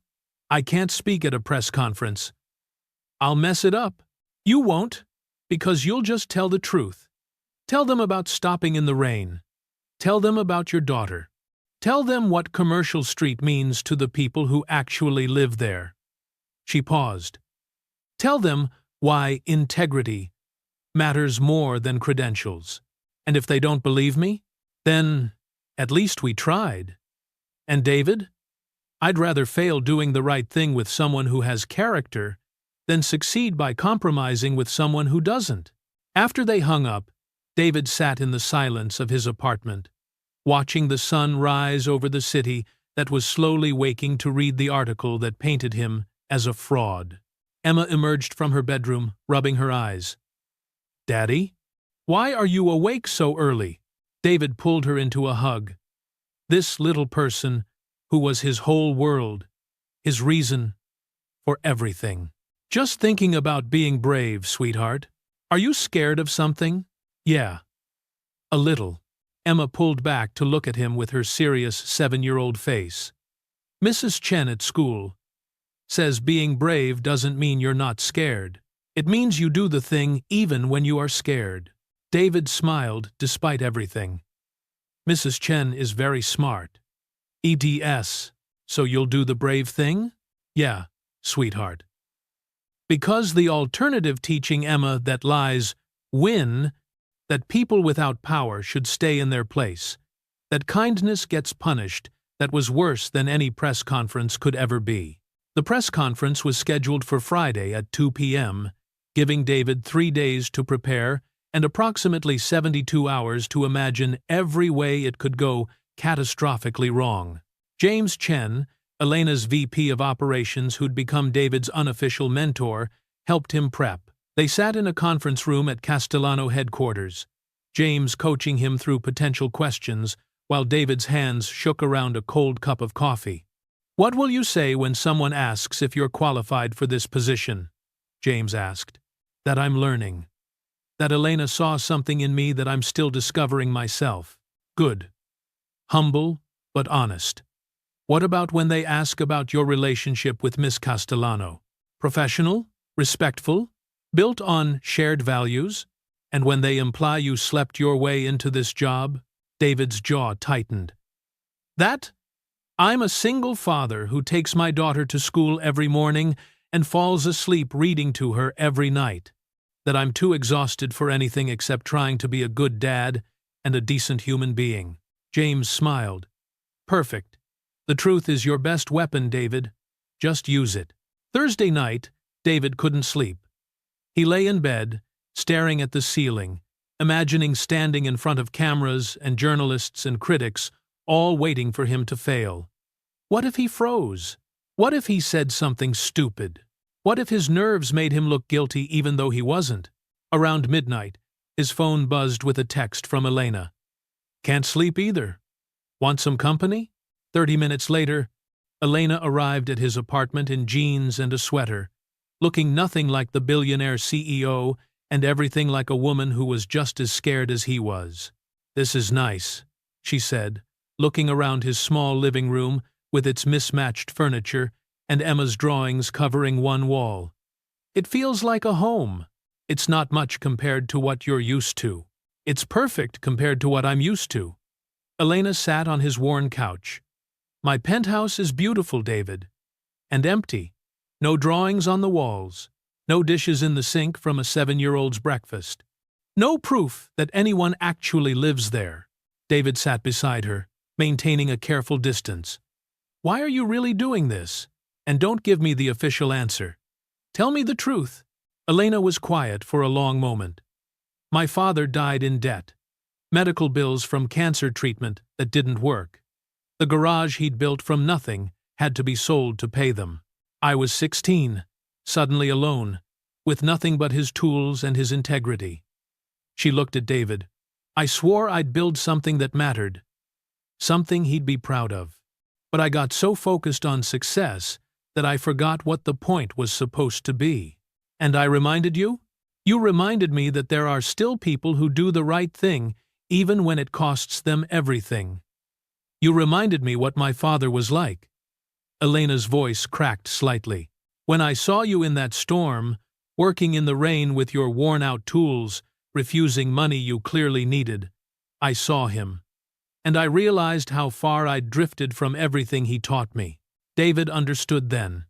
I can't speak at a press conference. I'll mess it up. You won't, because you'll just tell the truth. Tell them about stopping in the rain. Tell them about your daughter. Tell them what Commercial Street means to the people who actually live there. She paused. Tell them why integrity matters more than credentials. And if they don't believe me, then at least we tried. And David? I'd rather fail doing the right thing with someone who has character than succeed by compromising with someone who doesn't. After they hung up, David sat in the silence of his apartment, watching the sun rise over the city that was slowly waking to read the article that painted him as a fraud. Emma emerged from her bedroom, rubbing her eyes. Daddy? Why are you awake so early? David pulled her into a hug. This little person, who was his whole world, his reason for everything. Just thinking about being brave, sweetheart. Are you scared of something? Yeah. A little. Emma pulled back to look at him with her serious 7-year-old face. Mrs. Chen at school says being brave doesn't mean you're not scared. It means you do the thing even when you are scared. David smiled despite everything. Mrs. Chen is very smart. EDS, so you'll do the brave thing? Yeah, sweetheart. Because the alternative teaching Emma that lies win, that people without power should stay in their place, that kindness gets punished, that was worse than any press conference could ever be. The press conference was scheduled for Friday at 2 p.m., giving David 3 days to prepare and approximately 72 hours to imagine every way it could go catastrophically wrong. James Chen, Elena's VP of Operations who'd become David's unofficial mentor, helped him prep. They sat in a conference room at Castellano headquarters, James coaching him through potential questions while David's hands shook around a cold cup of coffee. "What will you say when someone asks if you're qualified for this position?" James asked. "That I'm learning. That Elena saw something in me that I'm still discovering myself. Good. Humble, but honest. What about when they ask about your relationship with Miss Castellano? Professional? Respectful? Built on shared values? And when they imply you slept your way into this job?" David's jaw tightened. "That? I'm a single father who takes my daughter to school every morning and falls asleep reading to her every night. That I'm too exhausted for anything except trying to be a good dad and a decent human being." James smiled. "Perfect. The truth is your best weapon, David. Just use it." Thursday night, David couldn't sleep. He lay in bed, staring at the ceiling, imagining standing in front of cameras and journalists and critics, all waiting for him to fail. What if he froze? What if he said something stupid? What if his nerves made him look guilty even though he wasn't? Around midnight, his phone buzzed with a text from Elena. "Can't sleep either. Want some company?" 30 minutes later, Elena arrived at his apartment in jeans and a sweater, looking nothing like the billionaire CEO and everything like a woman who was just as scared as he was. "This is nice," she said, looking around his small living room with its mismatched furniture and Emma's drawings covering one wall. "It feels like a home. It's not much compared to what you're used to. It's perfect compared to what I'm used to." Elena sat on his worn couch. "My penthouse is beautiful, David. And empty. No drawings on the walls. No dishes in the sink from a 7-year-old's breakfast. No proof that anyone actually lives there." David sat beside her, maintaining a careful distance. "Why are you really doing this? And don't give me the official answer. Tell me the truth." Elena was quiet for a long moment. "My father died in debt. Medical bills from cancer treatment that didn't work. The garage he'd built from nothing had to be sold to pay them. I was 16, suddenly alone, with nothing but his tools and his integrity." She looked at David. "I swore I'd build something that mattered. Something he'd be proud of. But I got so focused on success that I forgot what the point was supposed to be. And I reminded you? You reminded me that there are still people who do the right thing even when it costs them everything. You reminded me what my father was like." Elena's voice cracked slightly. "When I saw you in that storm, working in the rain with your worn-out tools, refusing money you clearly needed, I saw him. And I realized how far I'd drifted from everything he taught me." David understood then.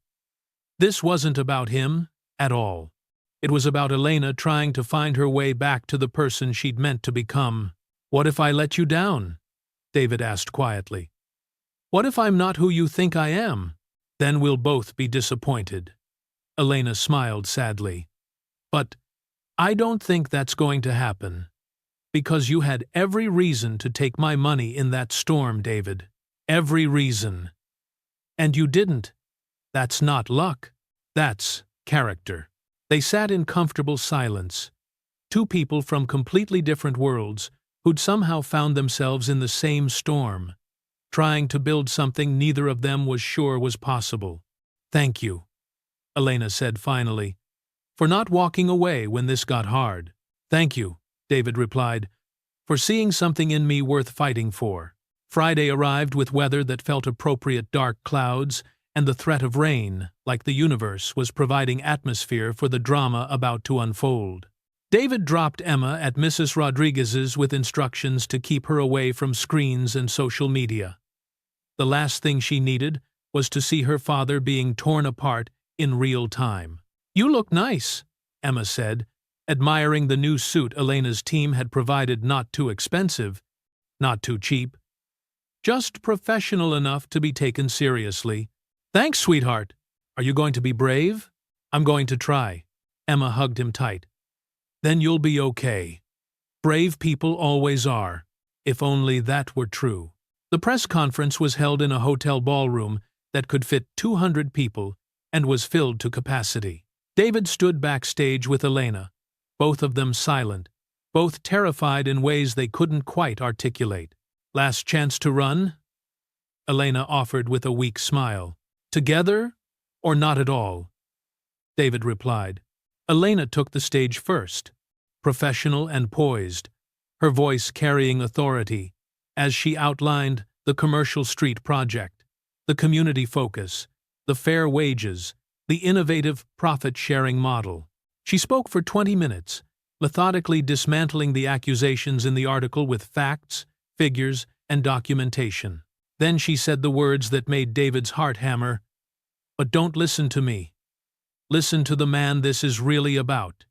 This wasn't about him at all. It was about Elena trying to find her way back to the person she'd meant to become. "What if I let you down?" David asked quietly. "What if I'm not who you think I am? Then we'll both be disappointed." Elena smiled sadly. "But I don't think that's going to happen. Because you had every reason to take my money in that storm, David. Every reason. And you didn't. That's not luck. That's character." They sat in comfortable silence. Two people from completely different worlds who'd somehow found themselves in the same storm, trying to build something neither of them was sure was possible. "Thank you," Elena said finally, "for not walking away when this got hard." "Thank you," David replied, "for seeing something in me worth fighting for." Friday arrived with weather that felt appropriate: dark clouds and the threat of rain, like the universe was providing atmosphere for the drama about to unfold. David dropped Emma at Mrs. Rodriguez's with instructions to keep her away from screens and social media. The last thing she needed was to see her father being torn apart in real time. "You look nice," Emma said, admiring the new suit Elena's team had provided. Not too expensive, not too cheap. Just professional enough to be taken seriously. "Thanks, sweetheart. Are you going to be brave?" "I'm going to try." Emma hugged him tight. "Then you'll be okay. Brave people always are. If only that were true." The press conference was held in a hotel ballroom that could fit 200 people and was filled to capacity. David stood backstage with Elena, both of them silent, both terrified in ways they couldn't quite articulate. "Last chance to run?" Elena offered with a weak smile. "Together or not at all?" David replied. Elena took the stage first, professional and poised, her voice carrying authority, as she outlined the Commercial Street project, the community focus, the fair wages, the innovative profit-sharing model. She spoke for 20 minutes, methodically dismantling the accusations in the article with facts, figures, and documentation. Then she said the words that made David's heart hammer, "But don't listen to me. Listen to the man this is really about,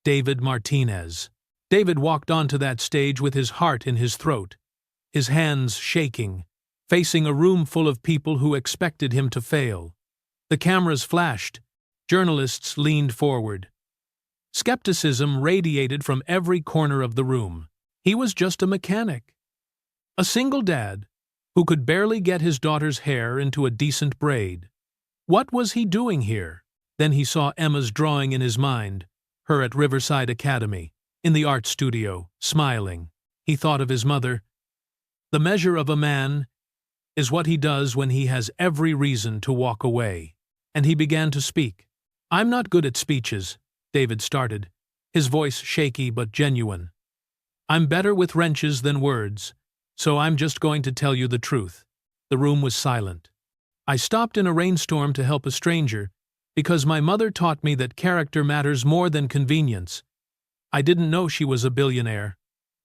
David Martinez." David walked onto that stage with his heart in his throat, his hands shaking, facing a room full of people who expected him to fail. The cameras flashed, journalists leaned forward. Skepticism radiated from every corner of the room. He was just a mechanic. A single dad who could barely get his daughter's hair into a decent braid. What was he doing here? Then he saw Emma's drawing in his mind, her at Riverside Academy, in the art studio, smiling. He thought of his mother. The measure of a man is what he does when he has every reason to walk away. And he began to speak. "I'm not good at speeches," David started, his voice shaky but genuine. "I'm better with wrenches than words, so I'm just going to tell you the truth." The room was silent. "I stopped in a rainstorm to help a stranger because my mother taught me that character matters more than convenience. I didn't know she was a billionaire.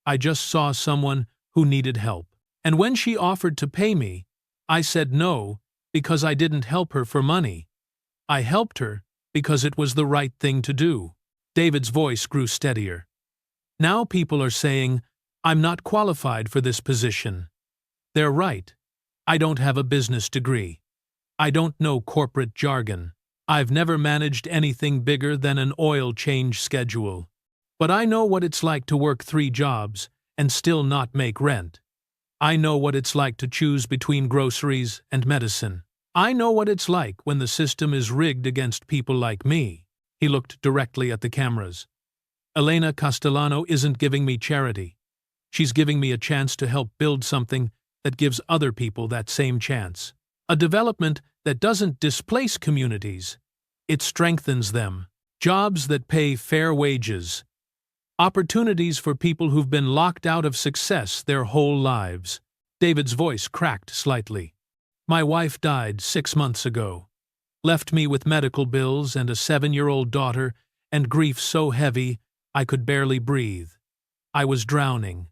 I just saw someone who needed help. And when she offered to pay me, I said no because I didn't help her for money. I helped her because it was the right thing to do." David's voice grew steadier. "Now people are saying, I'm not qualified for this position. They're right. I don't have a business degree. I don't know corporate jargon. I've never managed anything bigger than an oil change schedule. But I know what it's like to work 3 jobs and still not make rent. I know what it's like to choose between groceries and medicine. I know what it's like when the system is rigged against people like me." He looked directly at the cameras. "Elena Castellano isn't giving me charity. She's giving me a chance to help build something that gives other people that same chance. A development that doesn't displace communities. It strengthens them. Jobs that pay fair wages. Opportunities for people who've been locked out of success their whole lives." David's voice cracked slightly. "My wife died 6 months ago. Left me with medical bills and a 7-year-old daughter and grief so heavy I could barely breathe. I was drowning.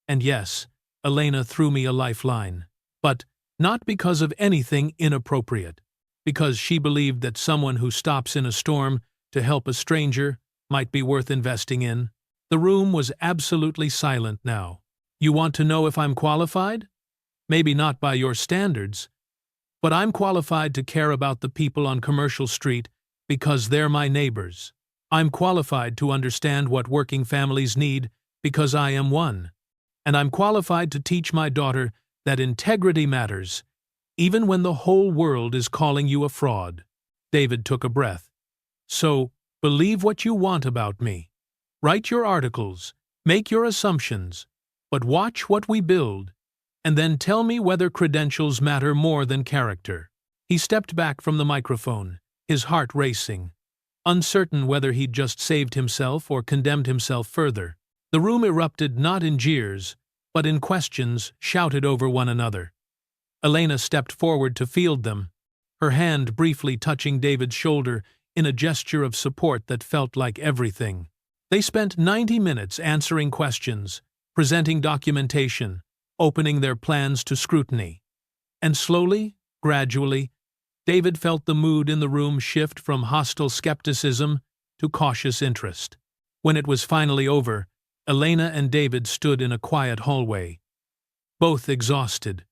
And yes, Elena threw me a lifeline. But not because of anything inappropriate. Because she believed that someone who stops in a storm to help a stranger might be worth investing in." The room was absolutely silent now. "You want to know if I'm qualified? Maybe not by your standards. But I'm qualified to care about the people on Commercial Street because they're my neighbors. I'm qualified to understand what working families need because I am one. And I'm qualified to teach my daughter that integrity matters, even when the whole world is calling you a fraud." David took a breath. "So, believe what you want about me. Write your articles, make your assumptions, but watch what we build, and then tell me whether credentials matter more than character." He stepped back from the microphone, his heart racing, uncertain whether he'd just saved himself or condemned himself further. The room erupted not in jeers, but in questions shouted over one another. Elena stepped forward to field them, her hand briefly touching David's shoulder in a gesture of support that felt like everything. They spent 90 minutes answering questions, presenting documentation, opening their plans to scrutiny. And slowly, gradually, David felt the mood in the room shift from hostile skepticism to cautious interest. When it was finally over, Elena and David stood in a quiet hallway. Both exhausted,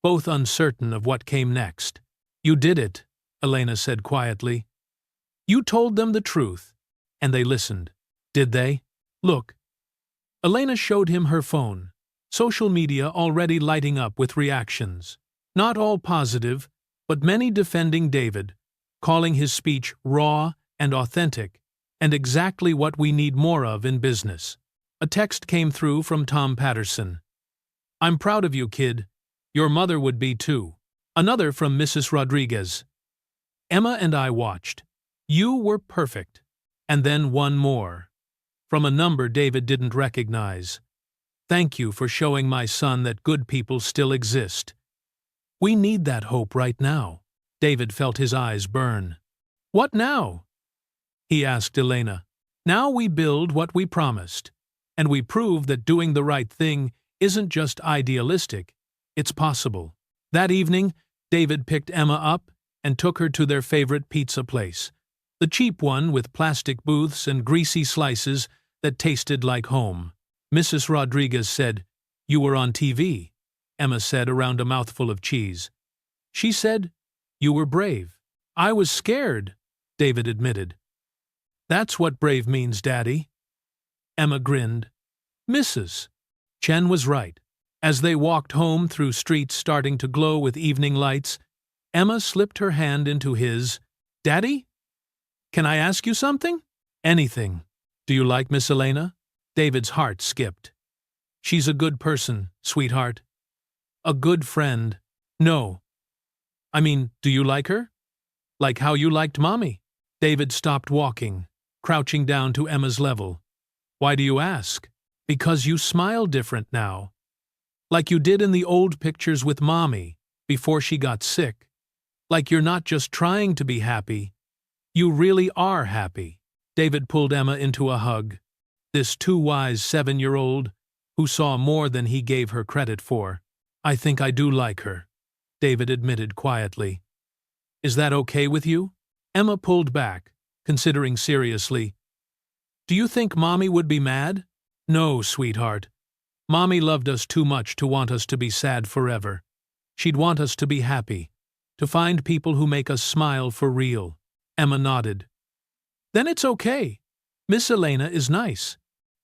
both uncertain of what came next. "You did it," Elena said quietly. "You told them the truth, and they listened. Did they? Look." Elena showed him her phone, social media already lighting up with reactions. Not all positive, but many defending David, calling his speech raw and authentic, and exactly what we need more of in business. A text came through from Tom Patterson. "I'm proud of you, kid. Your mother would be too." Another from Mrs. Rodriguez. "Emma and I watched. You were perfect." And then one more, from a number David didn't recognize. "Thank you for showing my son that good people still exist. We need that hope right now." David felt his eyes burn. "What now?" he asked Elena. "Now we build what we promised, and we prove that doing the right thing isn't just idealistic, it's possible." That evening, David picked Emma up and took her to their favorite pizza place, the cheap one with plastic booths and greasy slices that tasted like home. Mrs. Rodriguez said, "You were on TV," Emma said around a mouthful of cheese. She said, "You were brave." "I was scared," David admitted. "That's what brave means, Daddy." Emma grinned. Mrs. Chen was right. As they walked home through streets starting to glow with evening lights, Emma slipped her hand into his. "Daddy? Can I ask you something?" "Anything. Do you like Miss Elena?" David's heart skipped. "She's a good person, sweetheart. A good friend." "No. I mean, do you like her? Like how you liked Mommy?" David stopped walking, crouching down to Emma's level. "Why do you ask?" "Because you smile different now. Like you did in the old pictures with Mommy, before she got sick. Like you're not just trying to be happy. You really are happy." David pulled Emma into a hug. This too wise 7-year-old, who saw more than he gave her credit for. "I think I do like her," David admitted quietly. "Is that okay with you?" Emma pulled back, considering seriously. "Do you think Mommy would be mad?" "No, sweetheart. Mommy loved us too much to want us to be sad forever. She'd want us to be happy, to find people who make us smile for real." Emma nodded. "Then it's okay. Miss Elena is nice.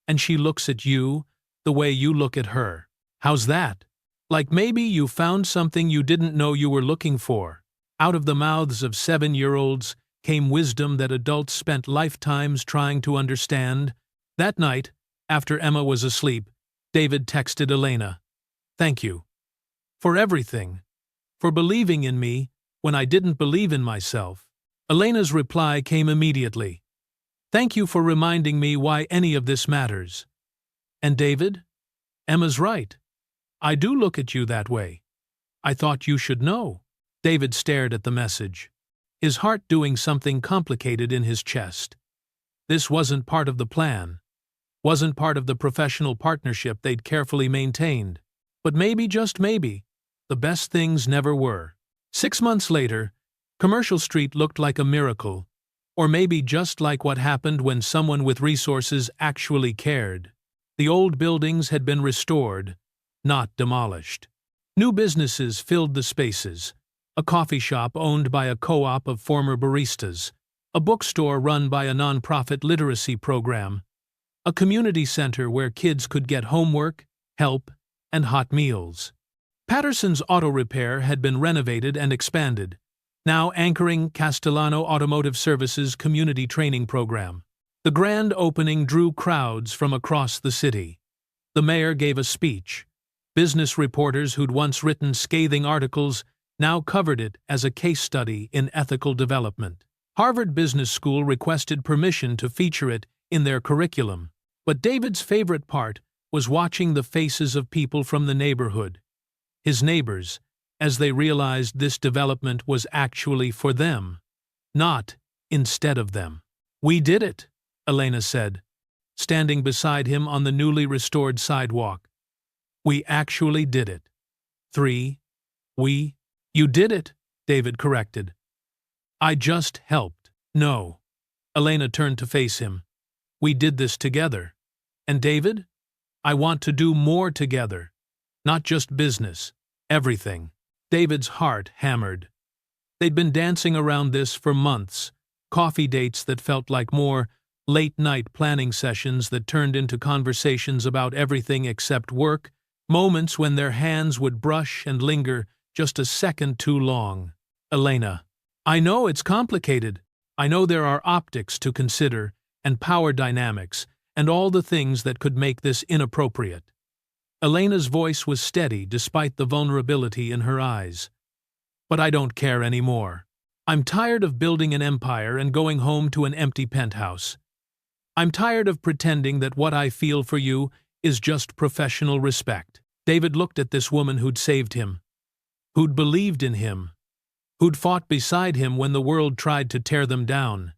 And she looks at you the way you look at her. How's that? Like maybe you found something you didn't know you were looking for." Out of the mouths of 7-year-olds came wisdom that adults spent lifetimes trying to understand. That night, after Emma was asleep, David texted Elena. "Thank you. For everything. For believing in me when I didn't believe in myself." Elena's reply came immediately. "Thank you for reminding me why any of this matters." "And David? Emma's right. I do look at you that way. I thought you should know." David stared at the message, his heart doing something complicated in his chest. This wasn't part of the plan, wasn't part of the professional partnership they'd carefully maintained. But maybe, just maybe, the best things never were. 6 months later, Commercial Street looked like a miracle, or maybe just like what happened when someone with resources actually cared. The old buildings had been restored, not demolished. New businesses filled the spaces. A coffee shop owned by a co-op of former baristas, a bookstore run by a non-profit literacy program, a community center where kids could get homework, help, and hot meals. Patterson's Auto Repair had been renovated and expanded, now anchoring Castellano Automotive Services community training program. The grand opening drew crowds from across the city. The mayor gave a speech. Business reporters who'd once written scathing articles now covered it as a case study in ethical development. Harvard Business School requested permission to feature it in their curriculum. But David's favorite part was watching the faces of people from the neighborhood, his neighbors, as they realized this development was actually for them, not instead of them. "We did it," Elena said, standing beside him on the newly restored sidewalk. "We actually did it." "You did it," David corrected. I just helped. No. Elena turned to face him. We did this together. And David? I want to do more together. Not just business. Everything. David's heart hammered. They'd been dancing around this for months. Coffee dates that felt like more late-night planning sessions that turned into conversations about everything except work, moments when their hands would brush and linger just a second too long. Elena. I know it's complicated. I know there are optics to consider, and power dynamics, and all the things that could make this inappropriate. Elena's voice was steady despite the vulnerability in her eyes. But I don't care anymore. I'm tired of building an empire and going home to an empty penthouse. I'm tired of pretending that what I feel for you is just professional respect. David looked at this woman who'd saved him, who'd believed in him, who'd fought beside him when the world tried to tear them down.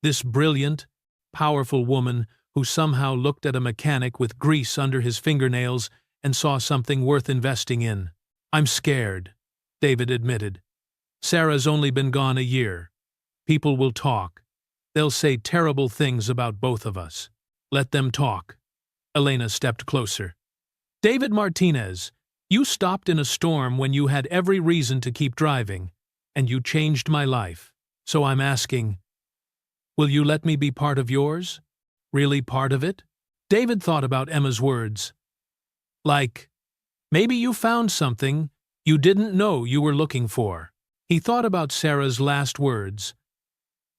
This brilliant, powerful woman who somehow looked at a mechanic with grease under his fingernails and saw something worth investing in. I'm scared, David admitted. Sarah's only been gone a year. People will talk. They'll say terrible things about both of us. Let them talk. Elena stepped closer. David Martinez, you stopped in a storm when you had every reason to keep driving, and you changed my life. So I'm asking, will you let me be part of yours? Really part of it? David thought about Emma's words. Like, maybe you found something you didn't know you were looking for. He thought about Sarah's last words.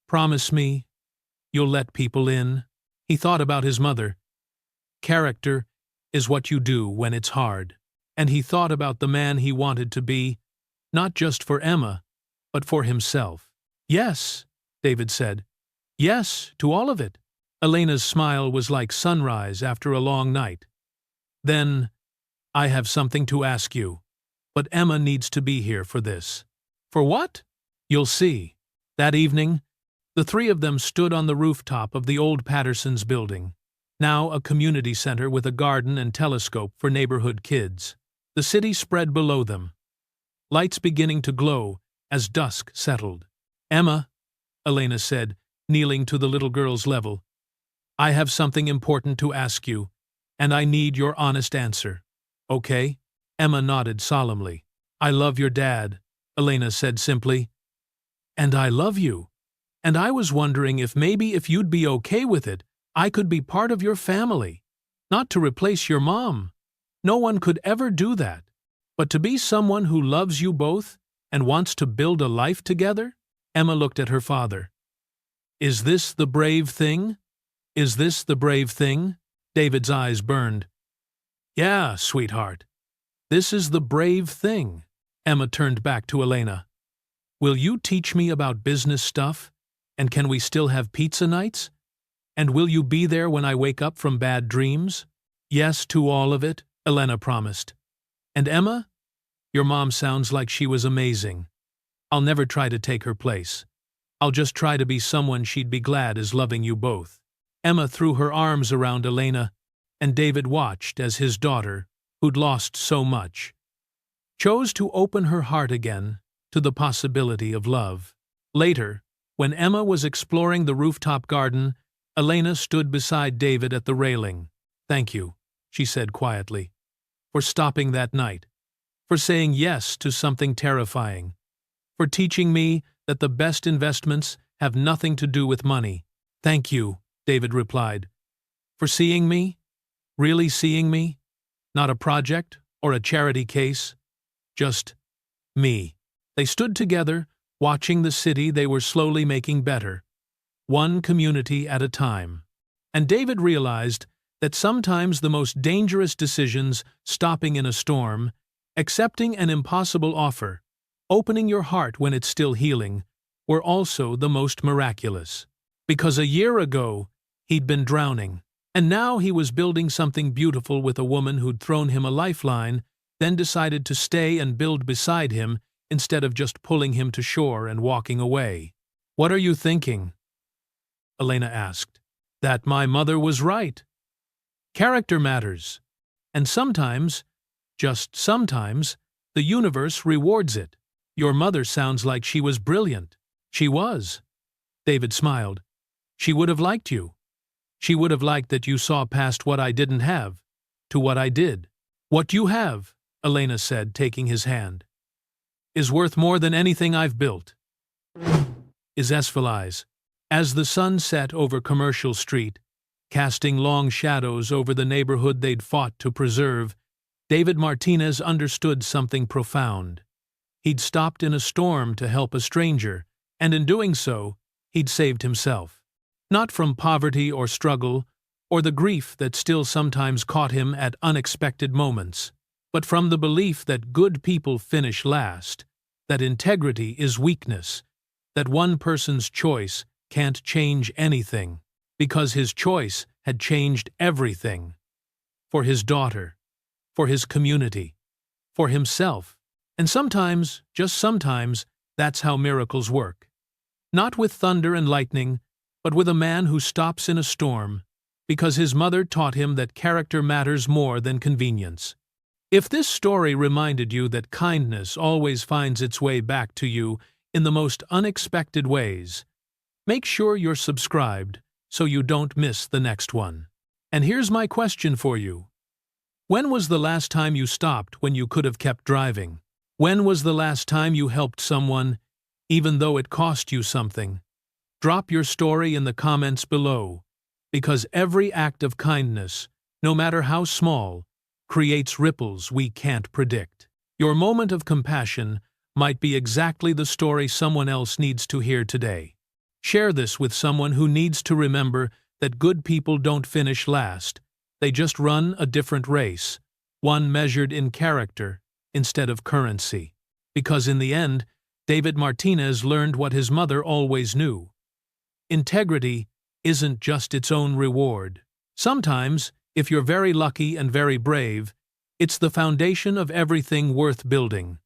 Promise me, you'll let people in. He thought about his mother. Character is what you do when it's hard. And he thought about the man he wanted to be, not just for Emma, but for himself. Yes, David said. Yes, to all of it. Elena's smile was like sunrise after a long night. Then, I have something to ask you. But Emma needs to be here for this. For what? You'll see. That evening, the three of them stood on the rooftop of the old Patterson's building, now a community center with a garden and telescope for neighborhood kids. The city spread below them, lights beginning to glow as dusk settled. Emma, Elena said, kneeling to the little girl's level, I have something important to ask you, and I need your honest answer. Okay? Emma nodded solemnly. I love your dad, Elena said simply. And I love you. And I was wondering if maybe if you'd be okay with it, I could be part of your family. Not to replace your mom. No one could ever do that. But to be someone who loves you both and wants to build a life together? Emma looked at her father. Is this the brave thing? Is this the brave thing? David's eyes burned. Yeah, sweetheart. This is the brave thing. Emma turned back to Elena. Will you teach me about business stuff? And can we still have pizza nights? And will you be there when I wake up from bad dreams? Yes to all of it, Elena promised. And Emma? Your mom sounds like she was amazing. I'll never try to take her place. I'll just try to be someone she'd be glad is loving you both. Emma threw her arms around Elena, and David watched as his daughter, who'd lost so much, chose to open her heart again to the possibility of love. Later, when Emma was exploring the rooftop garden, Elena stood beside David at the railing. Thank you, she said quietly, for stopping that night, for saying yes to something terrifying, for teaching me that the best investments have nothing to do with money. Thank you, David replied, for seeing me, really seeing me, not a project or a charity case, just me. They stood together, watching the city they were slowly making better, one community at a time. And David realized that sometimes the most dangerous decisions, stopping in a storm, accepting an impossible offer, opening your heart when it's still healing, were also the most miraculous. Because a year ago, he'd been drowning, and now he was building something beautiful with a woman who'd thrown him a lifeline, then decided to stay and build beside him instead of just pulling him to shore and walking away. What are you thinking? Elena asked. That my mother was right. Character matters. And sometimes, just sometimes, the universe rewards it. Your mother sounds like she was brilliant. She was. David smiled. She would have liked you. She would have liked that you saw past what I didn't have, to what I did. What you have, Elena said, taking his hand, is worth more than anything I've built. Is Esfalize. As the sun set over Commercial Street, casting long shadows over the neighborhood they'd fought to preserve, David Martinez understood something profound. He'd stopped in a storm to help a stranger, and in doing so, he'd saved himself. Not from poverty or struggle, or the grief that still sometimes caught him at unexpected moments, but from the belief that good people finish last, that integrity is weakness, that one person's choice can't change anything, because his choice had changed everything. For his daughter, for his community, for himself. And sometimes, just sometimes, that's how miracles work. Not with thunder and lightning, but with a man who stops in a storm, because his mother taught him that character matters more than convenience. If this story reminded you that kindness always finds its way back to you in the most unexpected ways, make sure you're subscribed so you don't miss the next one. And here's my question for you. When was the last time you stopped when you could have kept driving? When was the last time you helped someone, even though it cost you something? Drop your story in the comments below, because every act of kindness, no matter how small, creates ripples we can't predict. Your moment of compassion might be exactly the story someone else needs to hear today. Share this with someone who needs to remember that good people don't finish last. They just run a different race, one measured in character instead of currency. Because in the end, David Martinez learned what his mother always knew. Integrity isn't just its own reward. Sometimes, if you're very lucky and very brave, it's the foundation of everything worth building.